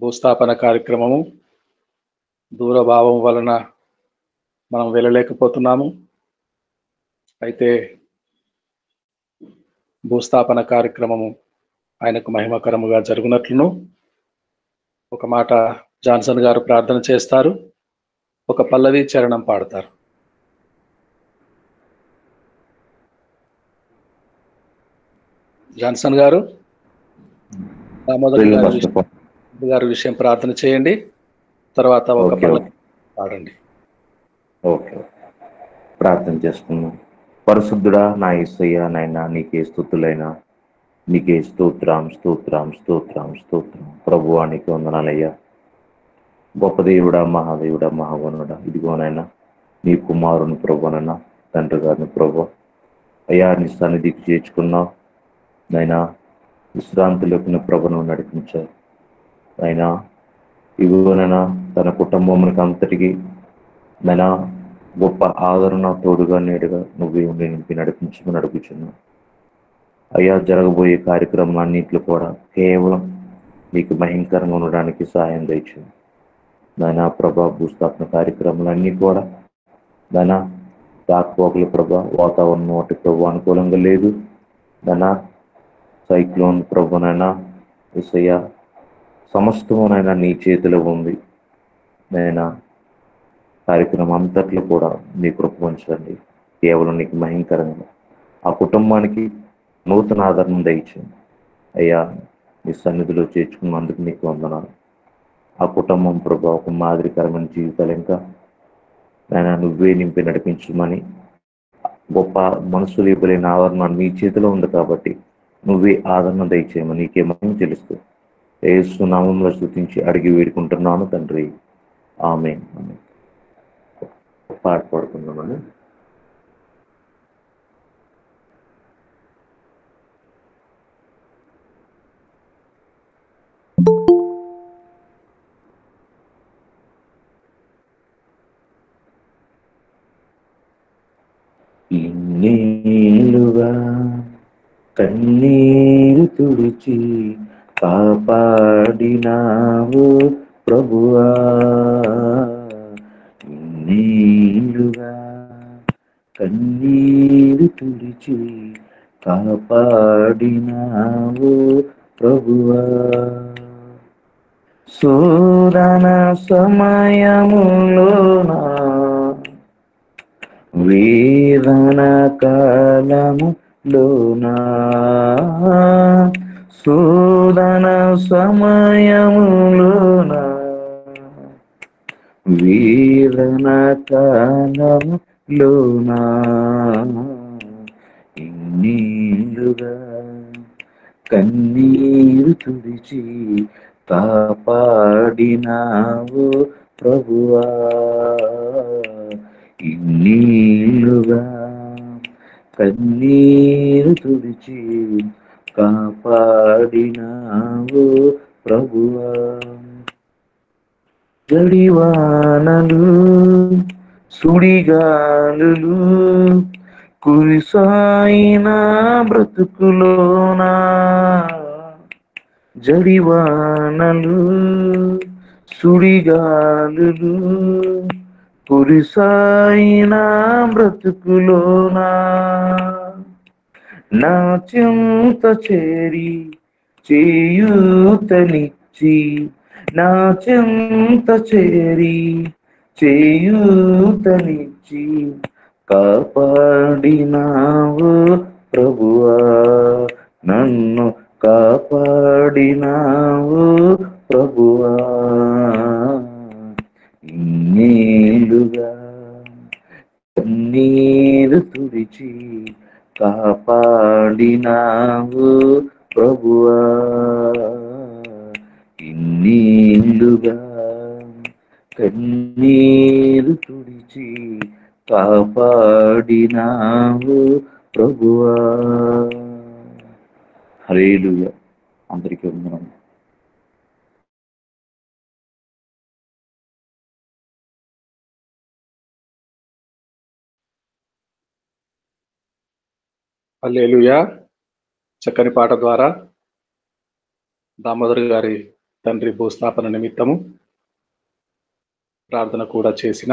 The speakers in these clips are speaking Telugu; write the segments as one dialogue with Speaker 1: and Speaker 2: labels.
Speaker 1: భూస్థాపన కార్యక్రమము దూరభావం వలన మనం వెళ్ళలేకపోతున్నాము. అయితే భూస్థాపన కార్యక్రమము ఆయనకు మహిమకరముగా జరుగునట్లును ఒక మాట జాన్సన్ గారు ప్రార్థన చేస్తారు, ఒక పల్లవి చరణం పాడతారు. జాన్సన్ గారు దామోదర్ గారి విషయం ప్రార్థన చేయండి, తర్వాత ఒక పల్లవి పాడండి.
Speaker 2: ఓకే, ప్రార్థన చేసుకున్నాం. పరిశుద్ధుడా నా యేసయ్య, నాయనా నీకే స్తుతులైనా, నీకే స్తోత్రం స్తోత్రం స్తోత్రం స్తోత్రం. ప్రభువా నీకు వందనాలయ్యా. గొప్ప దేవుడా, మహాదేవుడా, మహావనుడా, ఇదిగోనైనా నీ కుమారుని ప్రభునైనా తండ్రి గారిని ప్రభు అయ్యా నీ సన్నిధికి చేర్చుకున్నావు. నైనా విశ్రాంతిలోకి ప్రభును నడిపించావు. అయినా ఇదిగోనైనా తన కుటుంబమునికి అంతటికి నైనా గొప్ప ఆదరణ తోడుగా నేడుగా నువ్వే ఉండి నింపి నడుపుచున్నావు. అయ్యా జరగబోయే కార్యక్రమాలన్నింటిలో కూడా కేవలం నీకు భయంకరంగా ఉండడానికి సహాయం దయచు నాయనా. ప్రభా భూస్థాపన కార్యక్రమాలన్నీ కూడా నాయనా రాకపోకలు ప్రభా, వాతావరణం ఒకటి ప్రభు అనుకూలంగా లేదు నాయనా. సైక్లోన్ ప్రభునైనా యేసయ్య సమస్తమునైనా నీ చేతిలో ఉంది నైనా. కార్యక్రమం అంతట్లో కూడా నీ కృప ఉంచండి. కేవలం నీకు భయంకరంగా ఆ కుటుంబానికి నూతన ఆదరణ దయచేయండి అయ్యా. నీ సన్నిధిలో చేర్చుకున్నందుకు నీకు వందనాలు. ఆ కుటుంబం ప్రభా ఒక మాదిరికరమైన జీవితాలు ఇంకా నాయన నువ్వే నింపి నడిపించమని, గొప్ప మనసులు ఇవ్వలేని ఆదరణ నీ చేతిలో ఉంది కాబట్టి నువ్వే ఆదరణ దయచేయమని నీకే మహిమ తెలుస్తూ యేసు నామములో స్తుతించి అడిగి వేడుకుంటున్నాను తండ్రి, ఆమేన్. పాట పాడుకుందామని. ఇన్నేళ్ళుగా కన్నీరు తుడిచి కాపాడినావు ప్రభువా, ఇన్నేళ్ళుగా కన్నీరు తుడిచి కాపాడినావు ప్రభువా. శోధన సమయములోనా వేదన కాలములోనా, శోధన సమయములోనా వేదన కాలములోనా ఇన్నేళ్ళుగా కన్నీరు తుడిచి కాపాడినావు ప్రభువా, ఇన్నేళ్ళుగా కన్నీరు తుడిచి కాపాడినావు ప్రభువా. జడివానలు సుడిగాలులు కురిసాయిన బ్రతుకులోనా, జడివానలు సుడిగాలులు కురిసాయిన బ్రతుకులోనా నా చెంత చేరి చేయూతనిచ్చి, నా చెంత చేరి చేయూతనిచ్చి కాపాడినావు ప్రభువా, నన్ను కాపాడినావు ప్రభువా. ఇన్నేళ్ళుగా కన్నీరు తుడిచి కాపాడినావు ప్రభువా, ఇన్నేళ్ళుగా కన్నీరు తుడిచి కాపాడినావు ప్రభువా. హల్లెలూయా. అందరికీ వందనాలు.
Speaker 1: హల్లెలూయా. చక్కని పాట ద్వారా దామోదర్ గారి తండ్రి భూస్థాపన నిమిత్తము ప్రార్థన కూడా చేసిన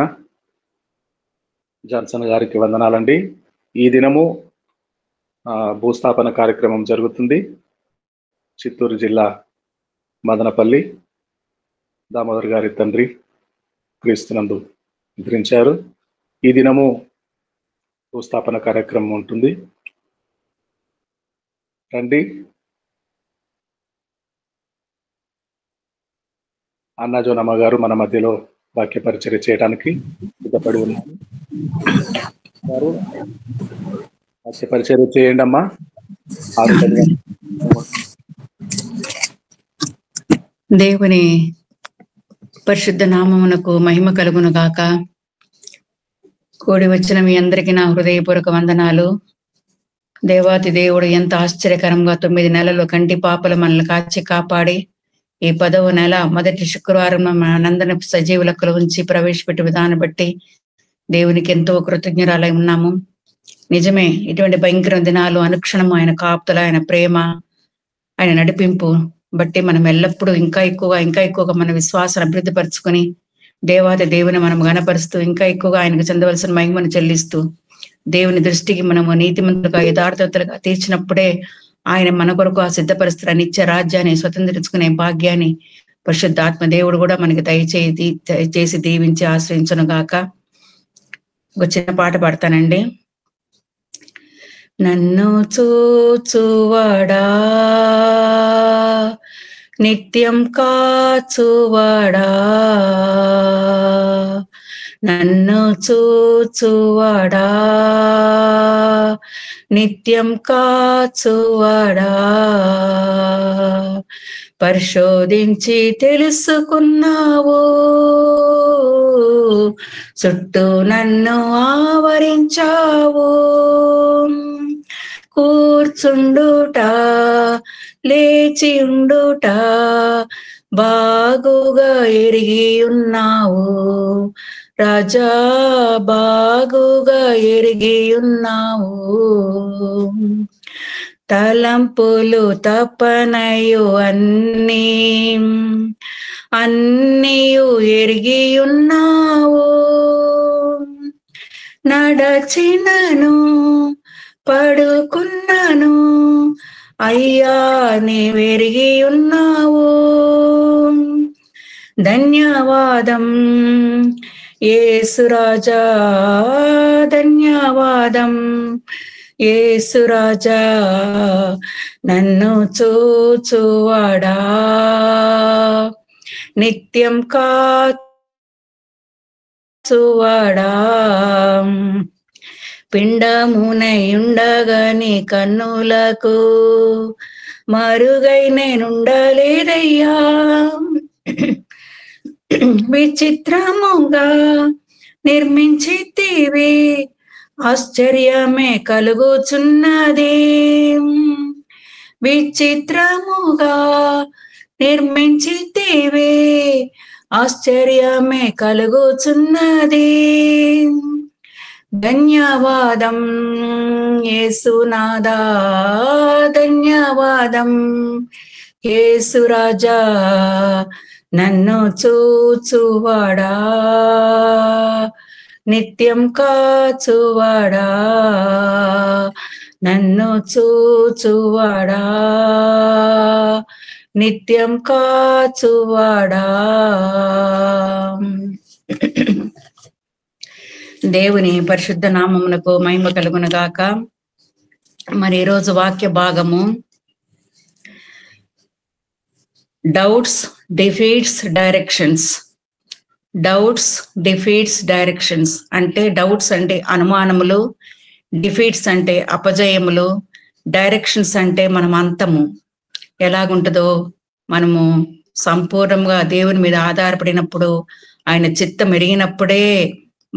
Speaker 1: జాన్సన్ గారికి వందనాలండి. ఈ దినము భూస్థాపన కార్యక్రమం జరుగుతుంది. చిత్తూరు జిల్లా మదనపల్లి దామోదర్ గారి తండ్రి క్రీస్తునందు నిద్రించారు. ఈ దినము భూస్థాపన కార్యక్రమం ఉంటుంది. రండి. అన్నాజోనమ్మ గారు మన మధ్యలో వాక్య పరిచర్య చేయడానికి సిద్ధపడి ఉన్నారు. వాక్య పరిచర్య చేయండి అమ్మా.
Speaker 3: దేవుని పరిశుద్ధ నామమునకు మహిమ కలుగును గాక. కూడి వచ్చిన మీ అందరికీ నా హృదయపూర్వక వందనాలు. దేవాతి దేవుడు ఎంత ఆశ్చర్యకరంగా 9 నెలలు కంటి పాపలు మనల్ని కాచి కాపాడి ఈ 10వ నెల మొదటి శుక్రవారం మనందరిని సజీవులకు ఉంచి ప్రవేశపెట్టే విధానం బట్టి దేవునికి ఎంతో కృతజ్ఞరాలై ఉన్నాము. నిజమే, ఇటువంటి భయంకర దినాలు అనుక్షణం ఆయన కాపుదల, ఆయన ప్రేమ, ఆయన నడిపింపు బట్టి మనం ఎల్లప్పుడూ ఇంకా ఎక్కువగా మన విశ్వాసాన్ని అభివృద్ధి పరుచుకొని దేవాది దేవుని మనం గణపరుస్తూ ఇంకా ఎక్కువగా ఆయనకు చెందవలసిన మహిమను చెల్లిస్తూ దేవుని దృష్టికి మనము నీతిమంతులుగా యథార్థతలుగా తీర్చినప్పుడే ఆయన మన కొరకు ఆ సిద్ధపరుస్తున్న నిత్య రాజ్యాన్ని స్వతంత్రించుకునే భాగ్యాన్ని పరిశుద్ధాత్మ దేవుడు కూడా మనకి దయచేసి దీవించి ఆశ్రయించును గాక. ఒక చిన్న పాట పాడతానండి. నన్ను చూచువాడా నిత్యం కాచువాడా, నన్ను చూచువాడా నిత్యం కాచువాడా, పరిశోధించి తెలుసుకున్నావు, చుట్టూ నన్ను ఆవరించావు, కూర్చుండుట లేచి ఉండుట బాగుగా ఎరిగి ఉన్నావు రాజా, బాగుగా ఎరిగి ఉన్నావు, తలంపులు తపనయు అన్నీయు ఎరిగి ఉన్నావు, నడచినను పడుకున్నాను అయ్యా నీవెరిగి ఉన్నావు, ధన్యవాదం యేసురాజా, ధన్యవాదం యేసురాజా, నన్ను చూచువాడా నిత్యం కాచువాడా, పిండమునయుండగని కన్నులకు మరుగై నేనుండలేదయ్యా, విచిత్రముగా నిర్మించితివి ఆశ్చర్యమే కలుగుచున్నది, విచిత్రముగా నిర్మించితివి ఆశ్చర్యమే కలుగుచున్నది, ధన్యవాదం యేసునాదా, ధన్యవాదం యేసురాజా, నన్ను చూచువాడా నిత్యం కాచువాడా, నన్ను చూచువాడా నిత్యం కాచువాడా. దేవుని పరిశుద్ధ నామమునకు మహిమ కలుగును గాక. మరి ఈరోజు వాక్య భాగము doubts defeats directions. Doubts defeats directions అంటే డౌట్స్ అంటే అనుమానములు, డిఫీట్స్ అంటే అపజయములు, డైరెక్షన్స్ అంటే మనం అంతము ఎలాగుంటుందో మనము సంపూర్ణంగా దేవుని మీద ఆధారపడినప్పుడు ఆయన చిత్తం ఎరిగినప్పుడే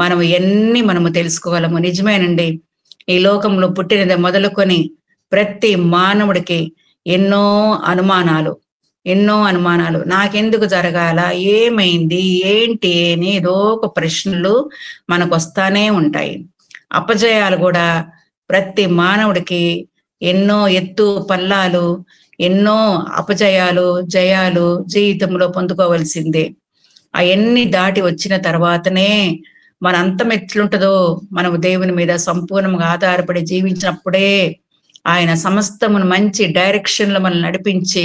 Speaker 3: మనము తెలుసుకోగలము. నిజమేనండి, ఈ లోకంలో పుట్టినది మొదలుకొని ప్రతి మానవుడికి ఎన్నో అనుమానాలు, నాకెందుకు జరగాల, ఏమైంది, ఏంటి అని ఏదో ఒక ప్రశ్నలు మనకు వస్తానే ఉంటాయి. అపజయాలు కూడా ప్రతి మానవుడికి ఎన్నో ఎత్తు పల్లాలు, ఎన్నో అపజయాలు, జయాలు జీవితంలో పొందుకోవలసిందే. అవన్నీ దాటి వచ్చిన తర్వాతనే మన అంతం ఎట్లుంటుందో, మనము దేవుని మీద సంపూర్ణంగా ఆధారపడి జీవించినప్పుడే ఆయన సమస్తమును మంచి డైరెక్షన్ లో మనల్ని నడిపించి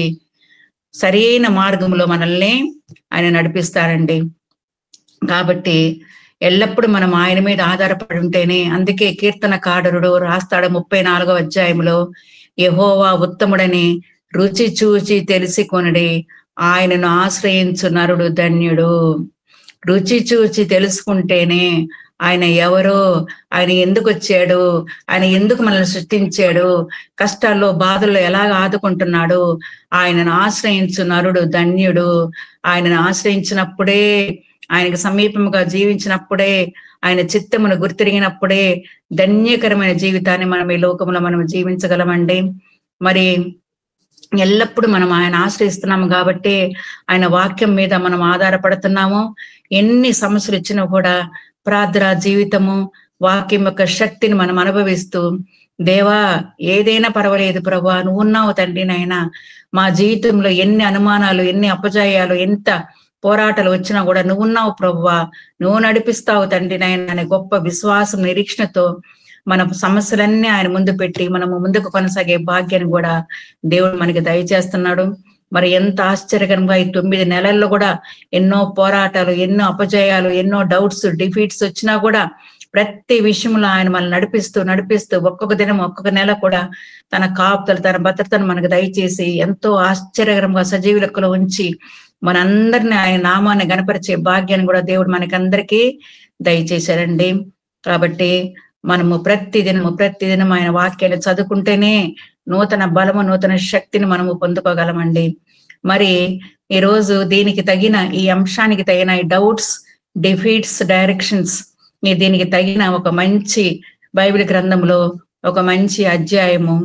Speaker 3: సరైన మార్గంలో మనల్ని ఆయన నడిపిస్తారండి. కాబట్టి ఎల్లప్పుడూ మనం ఆయన మీద ఆధారపడి ఉంటేనే, అందుకే కీర్తనకారుడు రాస్తాడు 34వ అధ్యాయంలో, యెహోవా ఉత్తముడని రుచి చూచి తెలిసి కొనుడి, ఆయనను ఆశ్రయించు నరుడు ధన్యుడు. రుచి చూచి తెలుసుకుంటేనే ఆయన ఎవరో, ఆయన ఎందుకు వచ్చాడు, ఆయన ఎందుకు మనల్ని సృష్టించాడు, కష్టాల్లో బాధల్లో ఎలాగ ఆదుకుంటున్నాడు, ఆయనను ఆశ్రయించు నరుడు ధన్యుడు. ఆయనను ఆశ్రయించినప్పుడే, ఆయనకు సమీపముగా జీవించినప్పుడే, ఆయన చిత్తమును గుర్తిరిగినప్పుడే ధన్యకరమైన జీవితాన్ని మనం ఈ లోకంలో మనం జీవించగలమండి. మరి ఎల్లప్పుడూ మనం ఆయన ఆశ్రయిస్తున్నాము కాబట్టి, ఆయన వాక్యం మీద మనం ఆధారపడుతున్నాము. ఎన్ని సమస్యలు ఇచ్చినా కూడా ప్రార్థన జీవితము, వాక్యం యొక్క శక్తిని మనం అనుభవిస్తూ, దేవా ఏదైనా పర్వాలేదు ప్రభువా, నువ్వు ఉన్నావు తండ్రి నాయనా, మా జీవితంలో ఎన్ని అనుమానాలు, ఎన్ని అపజయాలు, ఎంత పోరాటాలు వచ్చినా కూడా నువ్వు ఉన్నావు ప్రభువా, నువ్వు నడిపిస్తావు తండ్రి నాయనా అనే గొప్ప విశ్వాసం, నిరీక్షణతో మన సమస్యలన్నీ ఆయన ముందు పెట్టి మనము ముందుకు కొనసాగే భాగ్యాన్ని కూడా దేవుడు మనకి దయచేస్తున్నాడు. మరి ఎంత ఆశ్చర్యకరంగా ఈ 9 నెలల్లో కూడా ఎన్నో పోరాటాలు, ఎన్నో అపజయాలు, ఎన్నో డౌట్స్, డిఫీట్స్ వచ్చినా కూడా ప్రతి విషయంలో ఆయన మనల్ని నడిపిస్తూ ఒక్కొక్క దినం, ఒక్కొక్క నెల కూడా తన కాపుతలు, తన భద్రతను మనకు దయచేసి ఎంతో ఆశ్చర్యకరంగా సజీవ లెక్కలో ఉంచి మనందరినీ ఆయన నామాన్ని గణపరిచే భాగ్యాన్ని కూడా దేవుడు మనకందరికీ దయచేశారండి. కాబట్టి మనము ప్రతిదినం ఆయన వాక్యాన్ని చదువుకుంటేనే నూతన బలము, నూతన శక్తిని మనము పొందుకోగలమండి. మరి ఈరోజు దీనికి తగిన, ఈ అంశానికి తగిన ఈ డౌట్స్, డిఫీట్స్, డైరెక్షన్స్, దీనికి తగిన ఒక మంచి బైబిల్ గ్రంథంలో ఒక మంచి అధ్యాయము,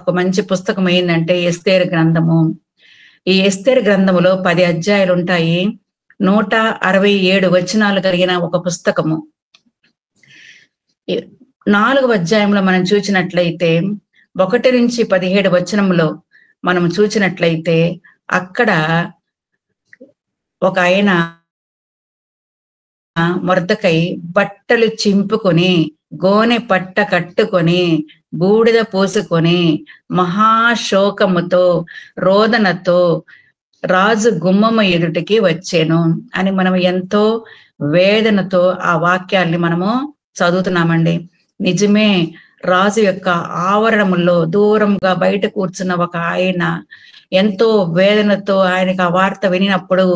Speaker 3: ఒక మంచి పుస్తకం ఏంటంటే ఎస్తేరు గ్రంథము. ఈ ఎస్తేరు గ్రంథములో 10 అధ్యాయాలు ఉంటాయి. 167 వచనాలు కలిగిన ఒక పుస్తకము. 4వ అధ్యాయంలో మనం చూసినట్లయితే 1 నుంచి 17 వచనంలో మనం చూసినట్లయితే అక్కడ ఒక ఆయన మొర్దెకై బట్టలు చింపుకొని, గోనె పట్ట కట్టుకొని, బూడిద పోసుకొని, మహాశోకముతో, రోదనతో రాజు గుమ్మము ఎదుటికి వచ్చాను అని మనం ఎంతో వేదనతో ఆ వాక్యాల్ని మనము చదువుతున్నామండి. నిజమే, రాజు యొక్క ఆవరణములో దూరంగా బయట కూర్చున్న ఒక ఆయన ఎంతో వేదనతో ఆయనకు ఆ వార్త వినినప్పుడు,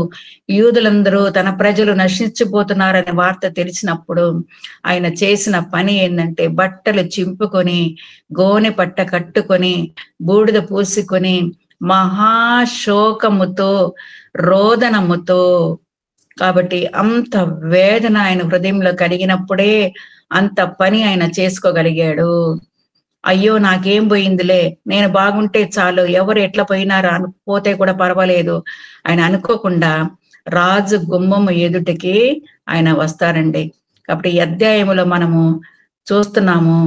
Speaker 3: యూదులందరూ తన ప్రజలు నశించిపోతున్నారనే వార్త తెలిసినప్పుడు ఆయన చేసిన పని ఏంటంటే బట్టలు చింపుకొని, గోనె పట్ట కట్టుకొని, బూడిద పూసుకొని, మహాశోకముతో, రోదనముతో, కాబట్టి అంత వేదన ఆయన హృదయంలో కలిగినప్పుడే అంత పని ఆయన చేసుకోగలిగాడు. అయ్యో నాకేం పోయిందిలే, నేను బాగుంటే చాలు, ఎవరు ఎట్లా పోయినారా పోతే కూడా పర్వాలేదు ఆయన అనుకోకుండా రాజు గుమ్మము ఎదుటికి ఆయన వస్తారండి. కాబట్టి ఈ అధ్యాయములో మనము చూస్తున్నాము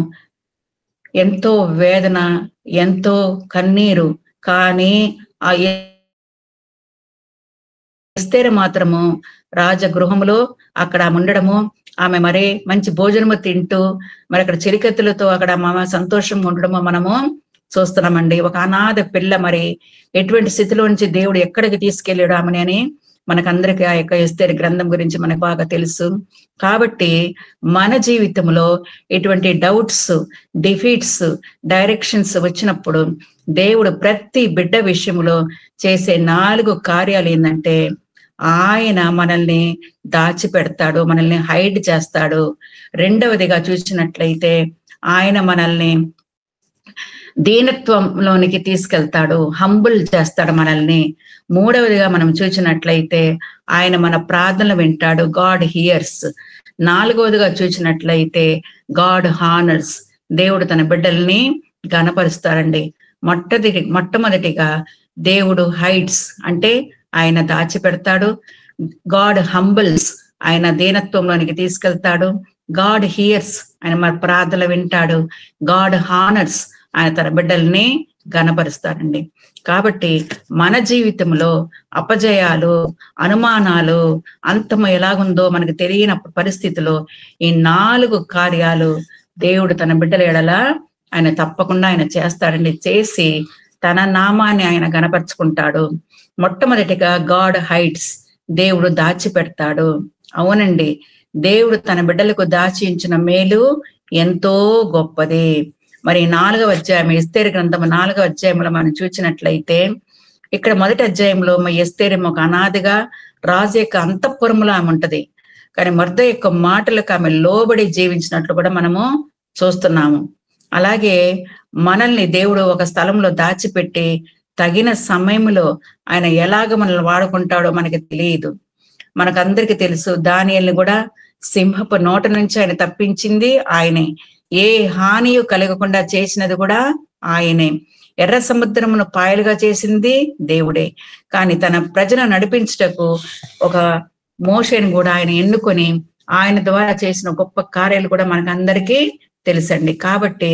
Speaker 3: ఎంతో వేదన, ఎంతో కన్నీరు. కానీ ఆ ఎస్తేరు మాత్రము రాజగృహములో అక్కడ ఉండడము, ఆమె మరి మంచి భోజనము తింటూ మరి అక్కడ చిరికత్తులతో అక్కడ సంతోషంగా ఉండడము మనము చూస్తున్నామండి. ఒక అనాథ పిల్ల మరి ఎటువంటి స్థితిలో నుంచి దేవుడు ఎక్కడికి తీసుకెళ్ళాడు ఆమెని అని మనకందరికీ ఆ యొక్క ఎస్తేరు గ్రంథం గురించి మనకు బాగా తెలుసు. కాబట్టి మన జీవితంలో ఎటువంటి డౌట్స్, డిఫీట్స్, డైరెక్షన్స్ వచ్చినప్పుడు దేవుడు ప్రతి బిడ్డ విషయంలో చేసే 4 కార్యాలు ఏంటంటే, ఆయన మనల్ని దాచిపెడతాడు, మనల్ని హైడ్ చేస్తాడు. రెండవదిగా చూసినట్లయితే ఆయన మనల్ని దీనత్వంలోనికి తీసుకెళ్తాడు, హంబుల్ చేస్తాడు మనల్ని. మూడవదిగా మనం చూసినట్లయితే ఆయన మన ప్రార్థనలు వింటాడు, గాడ్ హియర్స్. నాలుగవదిగా చూసినట్లయితే గాడ్ హానర్స్, దేవుడు తన బిడ్డల్ని ఘనపరుస్తారండి. మొట్టమొదటిగా దేవుడు హైడ్స్ అంటే ఆయన దాచిపెడతాడు, గాడ్ హంబుల్స్ ఆయన దీనత్వంలోనికి తీసుకెళ్తాడు, గాడ్ హియర్స్ ఆయన మన ప్రార్థనలు వింటాడు, గాడ్ హానర్స్ ఆయన తన బిడ్డల్ని ఘనపరుస్తాడండి. కాబట్టి మన జీవితంలో అపజయాలు, అనుమానాలు, అంతము ఎలాగుందో మనకు తెలియనప్పుడు పరిస్థితిలో ఈ 4 కార్యాలు దేవుడు తన బిడ్డల ఎడల ఆయన తప్పకుండా ఆయన చేస్తాడండి. చేసి తన నామాన్ని ఆయన గణపరుచుకుంటాడు. మొట్టమొదటిగా గాడ్ హైడ్స్, దేవుడు దాచిపెడతాడు. అవునండి, దేవుడు తన బిడ్డలకు దాచి ఉంచిన మేలు ఎంతో గొప్పది. మరి 4వ అధ్యాయం ఎస్తేరు గ్రంథం 4వ అధ్యాయంలో మనం చూసినట్లయితే ఇక్కడ మొదటి అధ్యాయంలో ఎస్తేరు ఒక అనాథగా రాజు యొక్క అంతఃపురములో ఆమె ఉంటది. కానీ మొర్దెకై యొక్క మాటలకు ఆమె లోబడి జీవించినట్లు కూడా మనము చూస్తున్నాము. అలాగే మనల్ని దేవుడు ఒక స్థలంలో దాచిపెట్టి తగిన సమయంలో ఆయన ఎలాగ మనల్ని వాడుకుంటాడో మనకి తెలియదు. మనకందరికి తెలుసు, దానియేలుని కూడా సింహపు నోట నుంచి ఆయన తప్పించింది ఆయనే. ఏ హానియు కలగకుండా చేసినది కూడా ఆయనే. ఎర్ర సముద్రమును పాయలుగా చేసింది దేవుడే. కానీ తన ప్రజలను నడిపించుటకు ఒక మోషేని కూడా ఆయన ఎన్నుకొని ఆయన ద్వారా చేసిన గొప్ప కార్యాలు కూడా మనకందరికీ తెలుసండి. కాబట్టి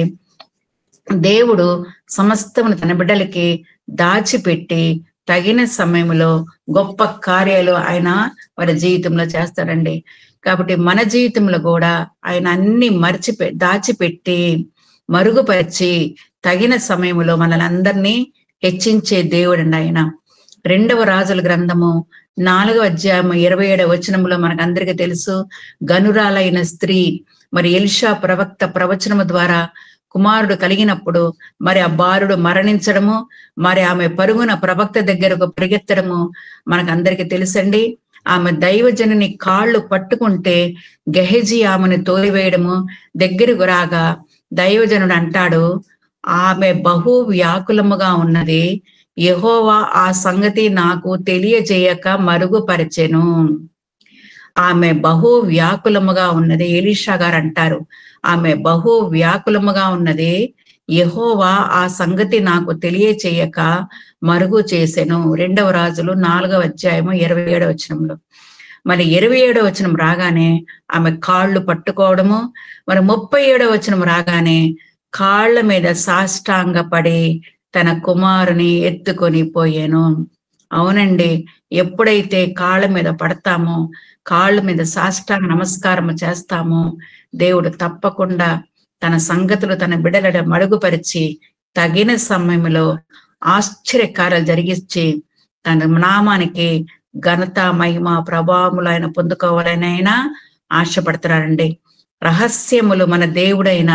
Speaker 3: దేవుడు సమస్తమును తన బిడ్డలకి దాచిపెట్టి తగిన సమయంలో గొప్ప కార్యాలు ఆయన వారి జీవితంలో చేస్తాడండి. కాబట్టి మన జీవితంలో కూడా ఆయన అన్ని దాచిపెట్టి మరుగుపరిచి తగిన సమయంలో మనల్ని అందరినీ హెచ్చించే దేవుడండి ఆయన. 2వ రాజుల గ్రంథము 4వ అధ్యాయం 27వ వచనంలో మనకందరికీ తెలుసు, గనురాలైన స్త్రీ మరి ఎలీషా ప్రవక్త ప్రవచనము ద్వారా కుమారుడు కలిగినప్పుడు మరి ఆ బాలుడు మరణించడము, మరి ఆమె పరుగున ప్రవక్త దగ్గరకు పరిగెత్తడము మనకందరికీ తెలుసండి. ఆమె దైవజనుని కాళ్ళు పట్టుకుంటే గెహజీ ఆమెను తోలివేయడము, దగ్గరకు రాగా దైవజనుడు అంటాడు, ఆమె బహు వ్యాకులముగా ఉన్నది, యెహోవా ఆ సంగతి నాకు తెలియజేయక మరుగుపరిచెను. ఆమె బహు వ్యాకులముగా ఉన్నది. ఎలీషా గారు అంటారు, ఆమె బహు వ్యాకులముగా ఉన్నది, యెహోవా ఆ సంగతి నాకు తెలియచేయక మరుగు చేసెను. 2వ రాజులు 4వ అధ్యాయము 27వ వచనంలో. మరి 27వ వచనం రాగానే ఆమె కాళ్ళు పట్టుకోవడము, మరి 37వ వచనం రాగానే కాళ్ళ మీద సాష్టాంగ పడి తన కుమారుని ఎత్తుకొని పోయాను. అవునండి, ఎప్పుడైతే కాళ్ళ మీద పడతామో, కాళ్ళ మీద సాష్టాంగ నమస్కారం చేస్తామో, దేవుడు తప్పకుండా తన సంగతులు తన బిడ్డల మడుగుపరిచి తగిన సమయంలో ఆశ్చర్యకార్యాలు జరిగించి తన నామానికి ఘనత, మహిమ, ప్రభావములు ఆయన పొందుకోవాలని ఆయన ఆశపడుతున్నాడండి. రహస్యములు మన దేవుడైన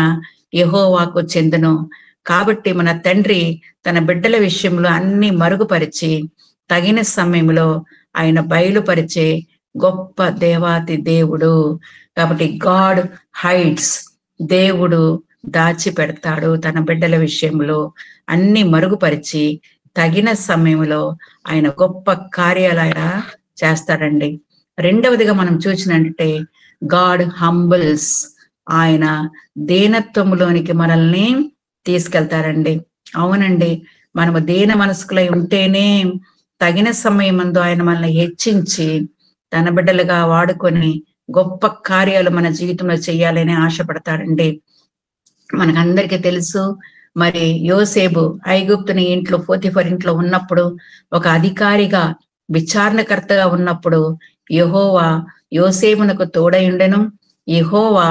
Speaker 3: యెహోవాకు చెందును. కాబట్టి మన తండ్రి తన బిడ్డల విషయంలో అన్ని మరుగుపరిచి తగిన సమయంలో ఆయన బయలుపరిచే గొప్ప దేవాతి దేవుడు. కాబట్టి గాడ్ హైడ్స్, దేవుడు దాచిపెడతాడు తన బిడ్డల విషయంలో అన్ని మరుగుపరిచి తగిన సమయంలో ఆయన గొప్ప కార్యాలు ఆయన చేస్తాడండి. 2వదిగా మనం చూసినట్టే గాడ్ హంబుల్స్, ఆయన దీనత్వములోనికి మనల్ని తీసుకెళ్తారండి. అవునండి, మనము దీన మనస్కులై ఉంటేనే తగిన సమయమందు ఆయన మనల్ని హెచ్చించి తన బిడ్డలుగా వాడుకొని గొప్ప కార్యాలు మన జీవితంలో చేయాలని ఆశపడతాడండి. మనకందరికీ తెలుసు, మరి యోసేపు ఐగుప్తుని ఇంట్లో పోతిఫర్ ఇంట్లో ఉన్నప్పుడు, ఒక అధికారిగా విచారణకర్తగా ఉన్నప్పుడు యెహోవా యోసేపునకు తోడై ఉండెను, యెహోవా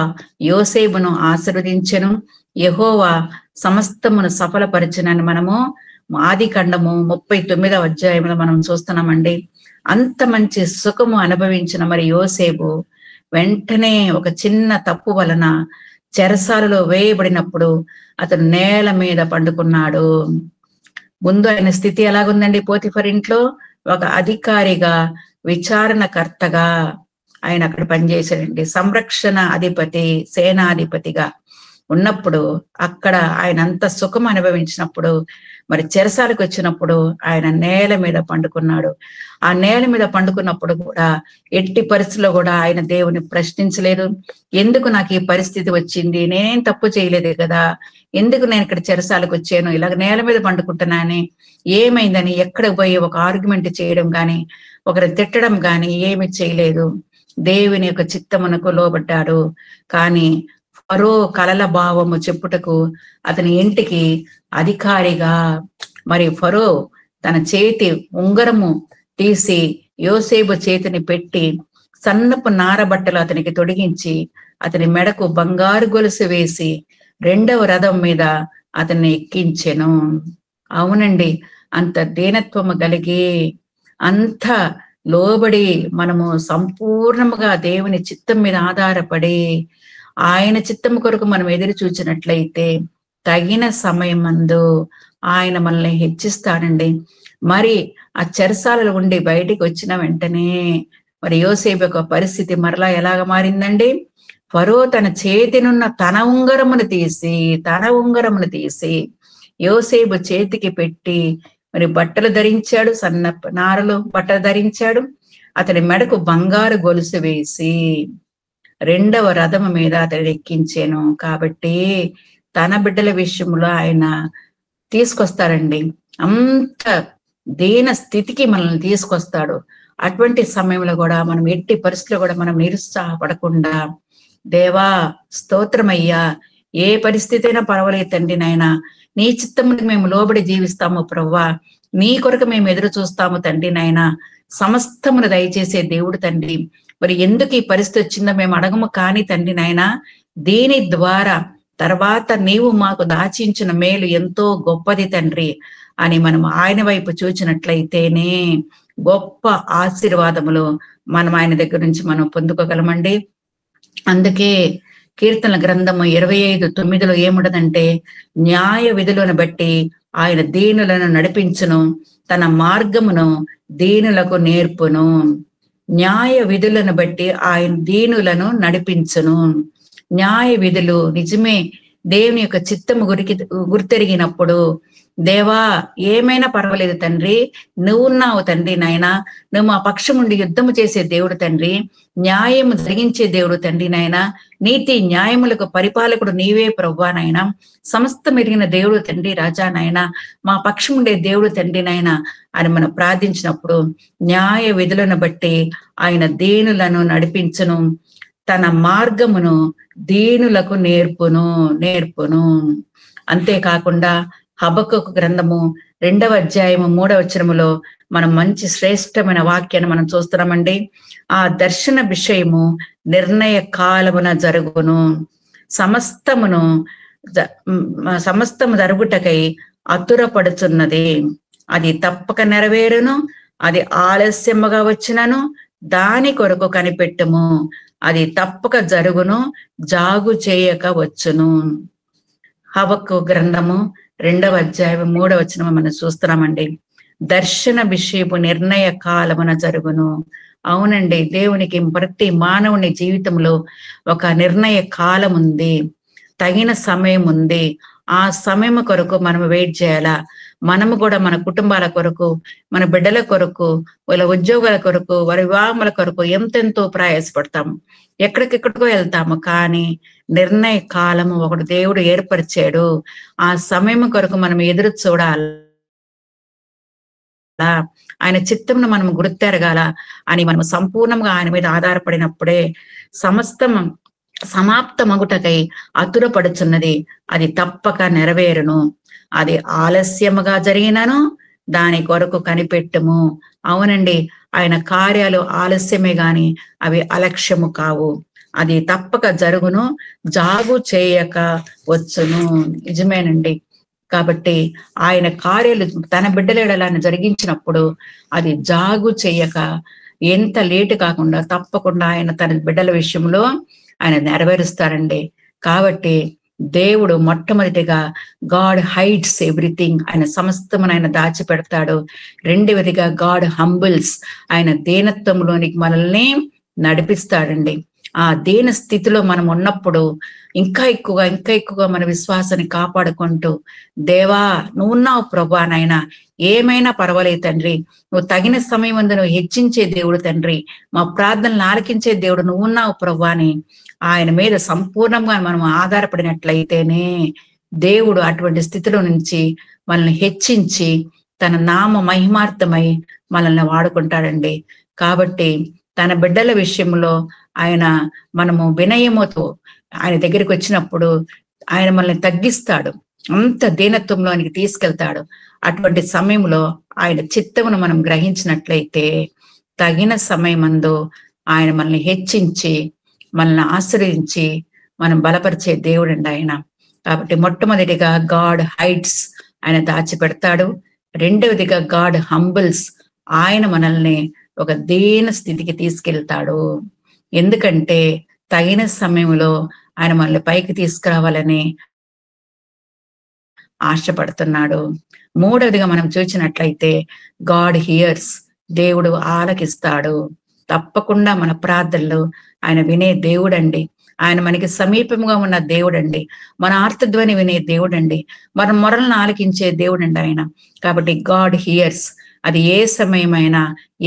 Speaker 3: యోసేపును ఆశీర్వదించెను, యెహోవా సమస్తమును సఫలపరచునని మనము ఆదికాండము 39వ అధ్యాయంలో మనం చూస్తున్నామండి. అంత మంచి సుఖము అనుభవించిన మరి యోసేపు వెంటనే ఒక చిన్న తప్పు వలన చెరసాలలో వేయబడినప్పుడు అతను నేల మీద పండుకున్నాడు. ముందు ఆయన స్థితి ఎలాగుందండి? పోతిఫర్ ఇంట్లో ఒక అధికారిగా, విచారణకర్తగా ఆయన అక్కడ పనిచేశాడండి. సంరక్షణ అధిపతి, సేనాధిపతిగా ఉన్నప్పుడు అక్కడ ఆయన అంత సుఖం అనుభవించినప్పుడు మరి చెరసాలకు వచ్చినప్పుడు ఆయన నేల మీద పండుకున్నాడు. ఆ నేల మీద పండుకున్నప్పుడు కూడా ఎట్టి పరిస్థితిలో కూడా ఆయన దేవుని ప్రశ్నించలేదు. ఎందుకు నాకు ఈ పరిస్థితి వచ్చింది, నేనేం తప్పు చేయలేదు కదా, ఎందుకు నేను ఇక్కడ చెరసాలకు వచ్చాను, ఇలాగ నేల మీద పండుకుంటున్నాని, ఏమైందని ఎక్కడ పోయి ఒక ఆర్గ్యుమెంట్ చేయడం కానీ ఒకరు తిట్టడం కానీ ఏమి చేయలేదు. దేవుని యొక్క చిత్తమునకు లోబడ్డాడు. కానీ ఫరో కలల భావము చెప్పుటకు అతని ఇంటికి అధికారిగా మరి ఫరో తన చేతి ఉంగరము తీసి యోసేపు చేతిని పెట్టి సన్నపు నారబట్టలు అతనికి తొడిగించి అతని మెడకు బంగారు గొలుసు వేసి 2వ రథం మీద అతన్ని ఎక్కించెను. అవునండి, అంత దీనత్వము కలిగి అంత లోబడి మనము సంపూర్ణముగా దేవుని చిత్తం మీద ఆధారపడి ఆయన చిత్తం కొరకు మనం ఎదురు చూచినట్లయితే తగిన సమయం మందు ఆయన మనల్ని హెచ్చిస్తాడండి. మరి ఆ చెరసాలలో ఉండి బయటికి వచ్చిన వెంటనే మరి యోసేపు యొక్క పరిస్థితి మరలా ఎలాగ మారిందండి? ఫరో తన చేతినున్న తన ఉంగరమును తీసి యోసేపు చేతికి పెట్టి మరి బట్టలు ధరించాడు, సన్నపు నారలు బట్టలు ధరించాడు. అతని మెడకు బంగారు గొలుసు వేసి 2వ రథము మీద అతడు ఎక్కించాను. కాబట్టి తన బిడ్డల విషయంలో ఆయన తీసుకొస్తారండి. అంత దీన స్థితికి మనల్ని తీసుకొస్తాడు. అటువంటి సమయంలో కూడా మనం ఎట్టి పరిస్థితుల్లో కూడా మనం నిరుత్సాహపడకుండా, దేవా స్తోత్రమయ్యా, ఏ పరిస్థితి అయినా పర్వాలేదు తండ్రి నాయనా, నీ చిత్తమునికి మేము లోబడి జీవిస్తాము ప్రభువా, నీ కొరకు మేము ఎదురు చూస్తాము తండ్రి నాయనా, సమస్తమును దయచేసే దేవుడు తండ్రి. మరి ఎందుకు ఈ పరిస్థితి వచ్చిందో మేము అడగము కానీ తండ్రి నాయనా, దీని ద్వారా తర్వాత నీవు మాకు దాచించిన మేలు ఎంతో గొప్పది తండ్రి అని మనం ఆయన వైపు చూచినట్లయితేనే గొప్ప ఆశీర్వాదములు మనం ఆయన దగ్గర నుంచి మనం పొందుకోగలమండి. అందుకే కీర్తనల గ్రంథము 25:9 ఏముండదంటే, న్యాయ విధులను బట్టి ఆయన దీనులను నడిపించును, తన మార్గమును దీనులకు నేర్పును. న్యాయ విధులను బట్టి ఆయన దీనులను నడిపించును. న్యాయ విధులు నిజమే దేవుని యొక్క చిత్తము గుర్తెరిగినప్పుడు, దేవా ఏమైనా పర్వాలేదు తండ్రి, నువ్వున్నావు తండ్రి నాయనా, నువ్వు మా పక్షముండి యుద్ధము చేసే దేవుడు తండ్రి, న్యాయము జరిగించే దేవుడు తండ్రి నాయనా, నీతి న్యాయములకు పరిపాలకుడు నీవే ప్రభువా నాయనా, సమస్తం ఎరిగిన దేవుడు తండ్రి రాజా నాయనా, మా పక్షముండే దేవుడు తండ్రి నాయనా అని మనం ప్రార్థించినప్పుడు న్యాయ విధులను బట్టి ఆయన దీనులను నడిపించును, తన మార్గమును దీనులకు నేర్పును. అంతేకాకుండా హబక్కూకు గ్రంథము 2వ అధ్యాయము 3వ వచనములో మనం మంచి శ్రేష్టమైన వాక్యాన్ని మనం చూస్తున్నామండి. ఆ దర్శన విషయము నిర్ణయ కాలమున జరుగును, సమస్తము జరుగుటకై అతురపడుచున్నది, అది తప్పక నెరవేరును, అది ఆలస్యముగా వచ్చినను దాని కొరకు కనిపెట్టుము, అది తప్పక జరుగును, జాగు చేయక వచ్చును. హబక్కూకు గ్రంథము 2వ అధ్యాయం 3వ వచనం మనం చూస్తున్నామండి. దర్శన విషయపు నిర్ణయ కాలమున జరుగును. అవునండి, దేవునికి ప్రతి మానవుని జీవితంలో ఒక నిర్ణయ కాలం ఉంది, తగిన సమయం ఉంది. ఆ సమయం కొరకు మనం వెయిట్ చేయాలా. మనము కూడా మన కుటుంబాల కొరకు, మన బిడ్డల కొరకు, వాళ్ళ ఉద్యోగాల కొరకు, వారి వివాహముల కొరకు ఎంతెంతో ప్రయాసపడతాము, ఎక్కడికెక్కడికో వెళ్తాము. కానీ నిర్ణయ కాలము ఒకటి దేవుడు ఏర్పరిచాడు. ఆ సమయం కొరకు మనం ఎదురు చూడాలా, ఆయన చిత్తంను మనం గుర్తెరగాల అని మనం సంపూర్ణంగా ఆయన మీద ఆధారపడినప్పుడే సమాప్తమగుటకై అతురపడుచున్నది, అది తప్పక నెరవేరును, అది ఆలస్యముగా జరిగినను దాని కొరకు కనిపెట్టుము. అవునండి, ఆయన కార్యాలు ఆలస్యమే గాని అవి అలక్ష్యము కావు, అది తప్పక జరుగును, జాగు చేయక వచ్చును. నిజమేనండి. కాబట్టి ఆయన కార్యాలు తన బిడ్డలేడలాన్ని జరిగించినప్పుడు అది జాగు చేయక, ఎంత లేటు కాకుండా తప్పకుండా ఆయన తన బిడ్డల విషయంలో ఆయన నెరవేరుస్తారండి. కాబట్టి దేవుడు మొట్టమొదటిగా గాడ్ హైడ్స్ ఎవ్రీథింగ్, ఆయన సమస్తమును ఆయన దాచిపెడతాడు. రెండవదిగా గాడ్ హంబుల్స్, ఆయన దీనత్వంలోనికి మనల్ని నడిపిస్తాడండి. ఆ దీన స్థితిలో మనం ఉన్నప్పుడు ఇంకా ఎక్కువగా మన విశ్వాసాన్ని కాపాడుకుంటూ, దేవా నువ్వున్నావు ప్రభా నాయనా, ఏమైనా పర్వాలేదు తండ్రి, నువ్వు తగిన సమయం అందు నువ్వు హెచ్చించే దేవుడు తండ్రి, మా ప్రార్థనలు ఆలకించే దేవుడు నువ్వున్నావు ప్రభా అని ఆయన మీద సంపూర్ణంగా మనం ఆధారపడినట్లయితేనే దేవుడు అటువంటి స్థితిలో నుంచి మనల్ని హెచ్చించి తన నామ మహిమార్థమై మనల్ని వాడుకుంటాడండి. కాబట్టి తన బిడ్డల విషయంలో ఆయన మనము వినయముతో ఆయన దగ్గరికి వచ్చినప్పుడు ఆయన మనల్ని తగ్గిస్తాడు, అంత దీనత్వంలో ఆయనకి తీసుకెళ్తాడు. అటువంటి సమయంలో ఆయన చిత్తమును మనం గ్రహించినట్లయితే తగిన సమయమందు ఆయన మనల్ని హెచ్చించి మనల్ని ఆశ్రయించి మనం బలపరిచే దేవుడండి ఆయన. కాబట్టి మొట్టమొదటిగా గాడ్ హైట్స్, ఆయన దాచిపెడతాడు. రెండవదిగా గాడ్ హంబుల్స్, ఆయన మనల్ని ఒక దీన స్థితికి తీసుకెళ్తాడు. ఎందుకంటే తగిన సమయంలో ఆయన మనల్ని పైకి తీసుకురావాలని ఆశపడుతున్నాడు. మూడవదిగా మనం చూసినట్లయితే గాడ్ హియర్స్, దేవుడు ఆలకిస్తాడు. తప్పకుండా మన ప్రార్థనలు ఆయన వినే దేవుడండి. ఆయన మనకి సమీపంగా ఉన్న దేవుడండి, మన ఆర్తధ్వని వినే దేవుడండి, మన మొరలను ఆలకించే దేవుడండి ఆయన. కాబట్టి గాడ్ హియర్స్, అది ఏ సమయమైనా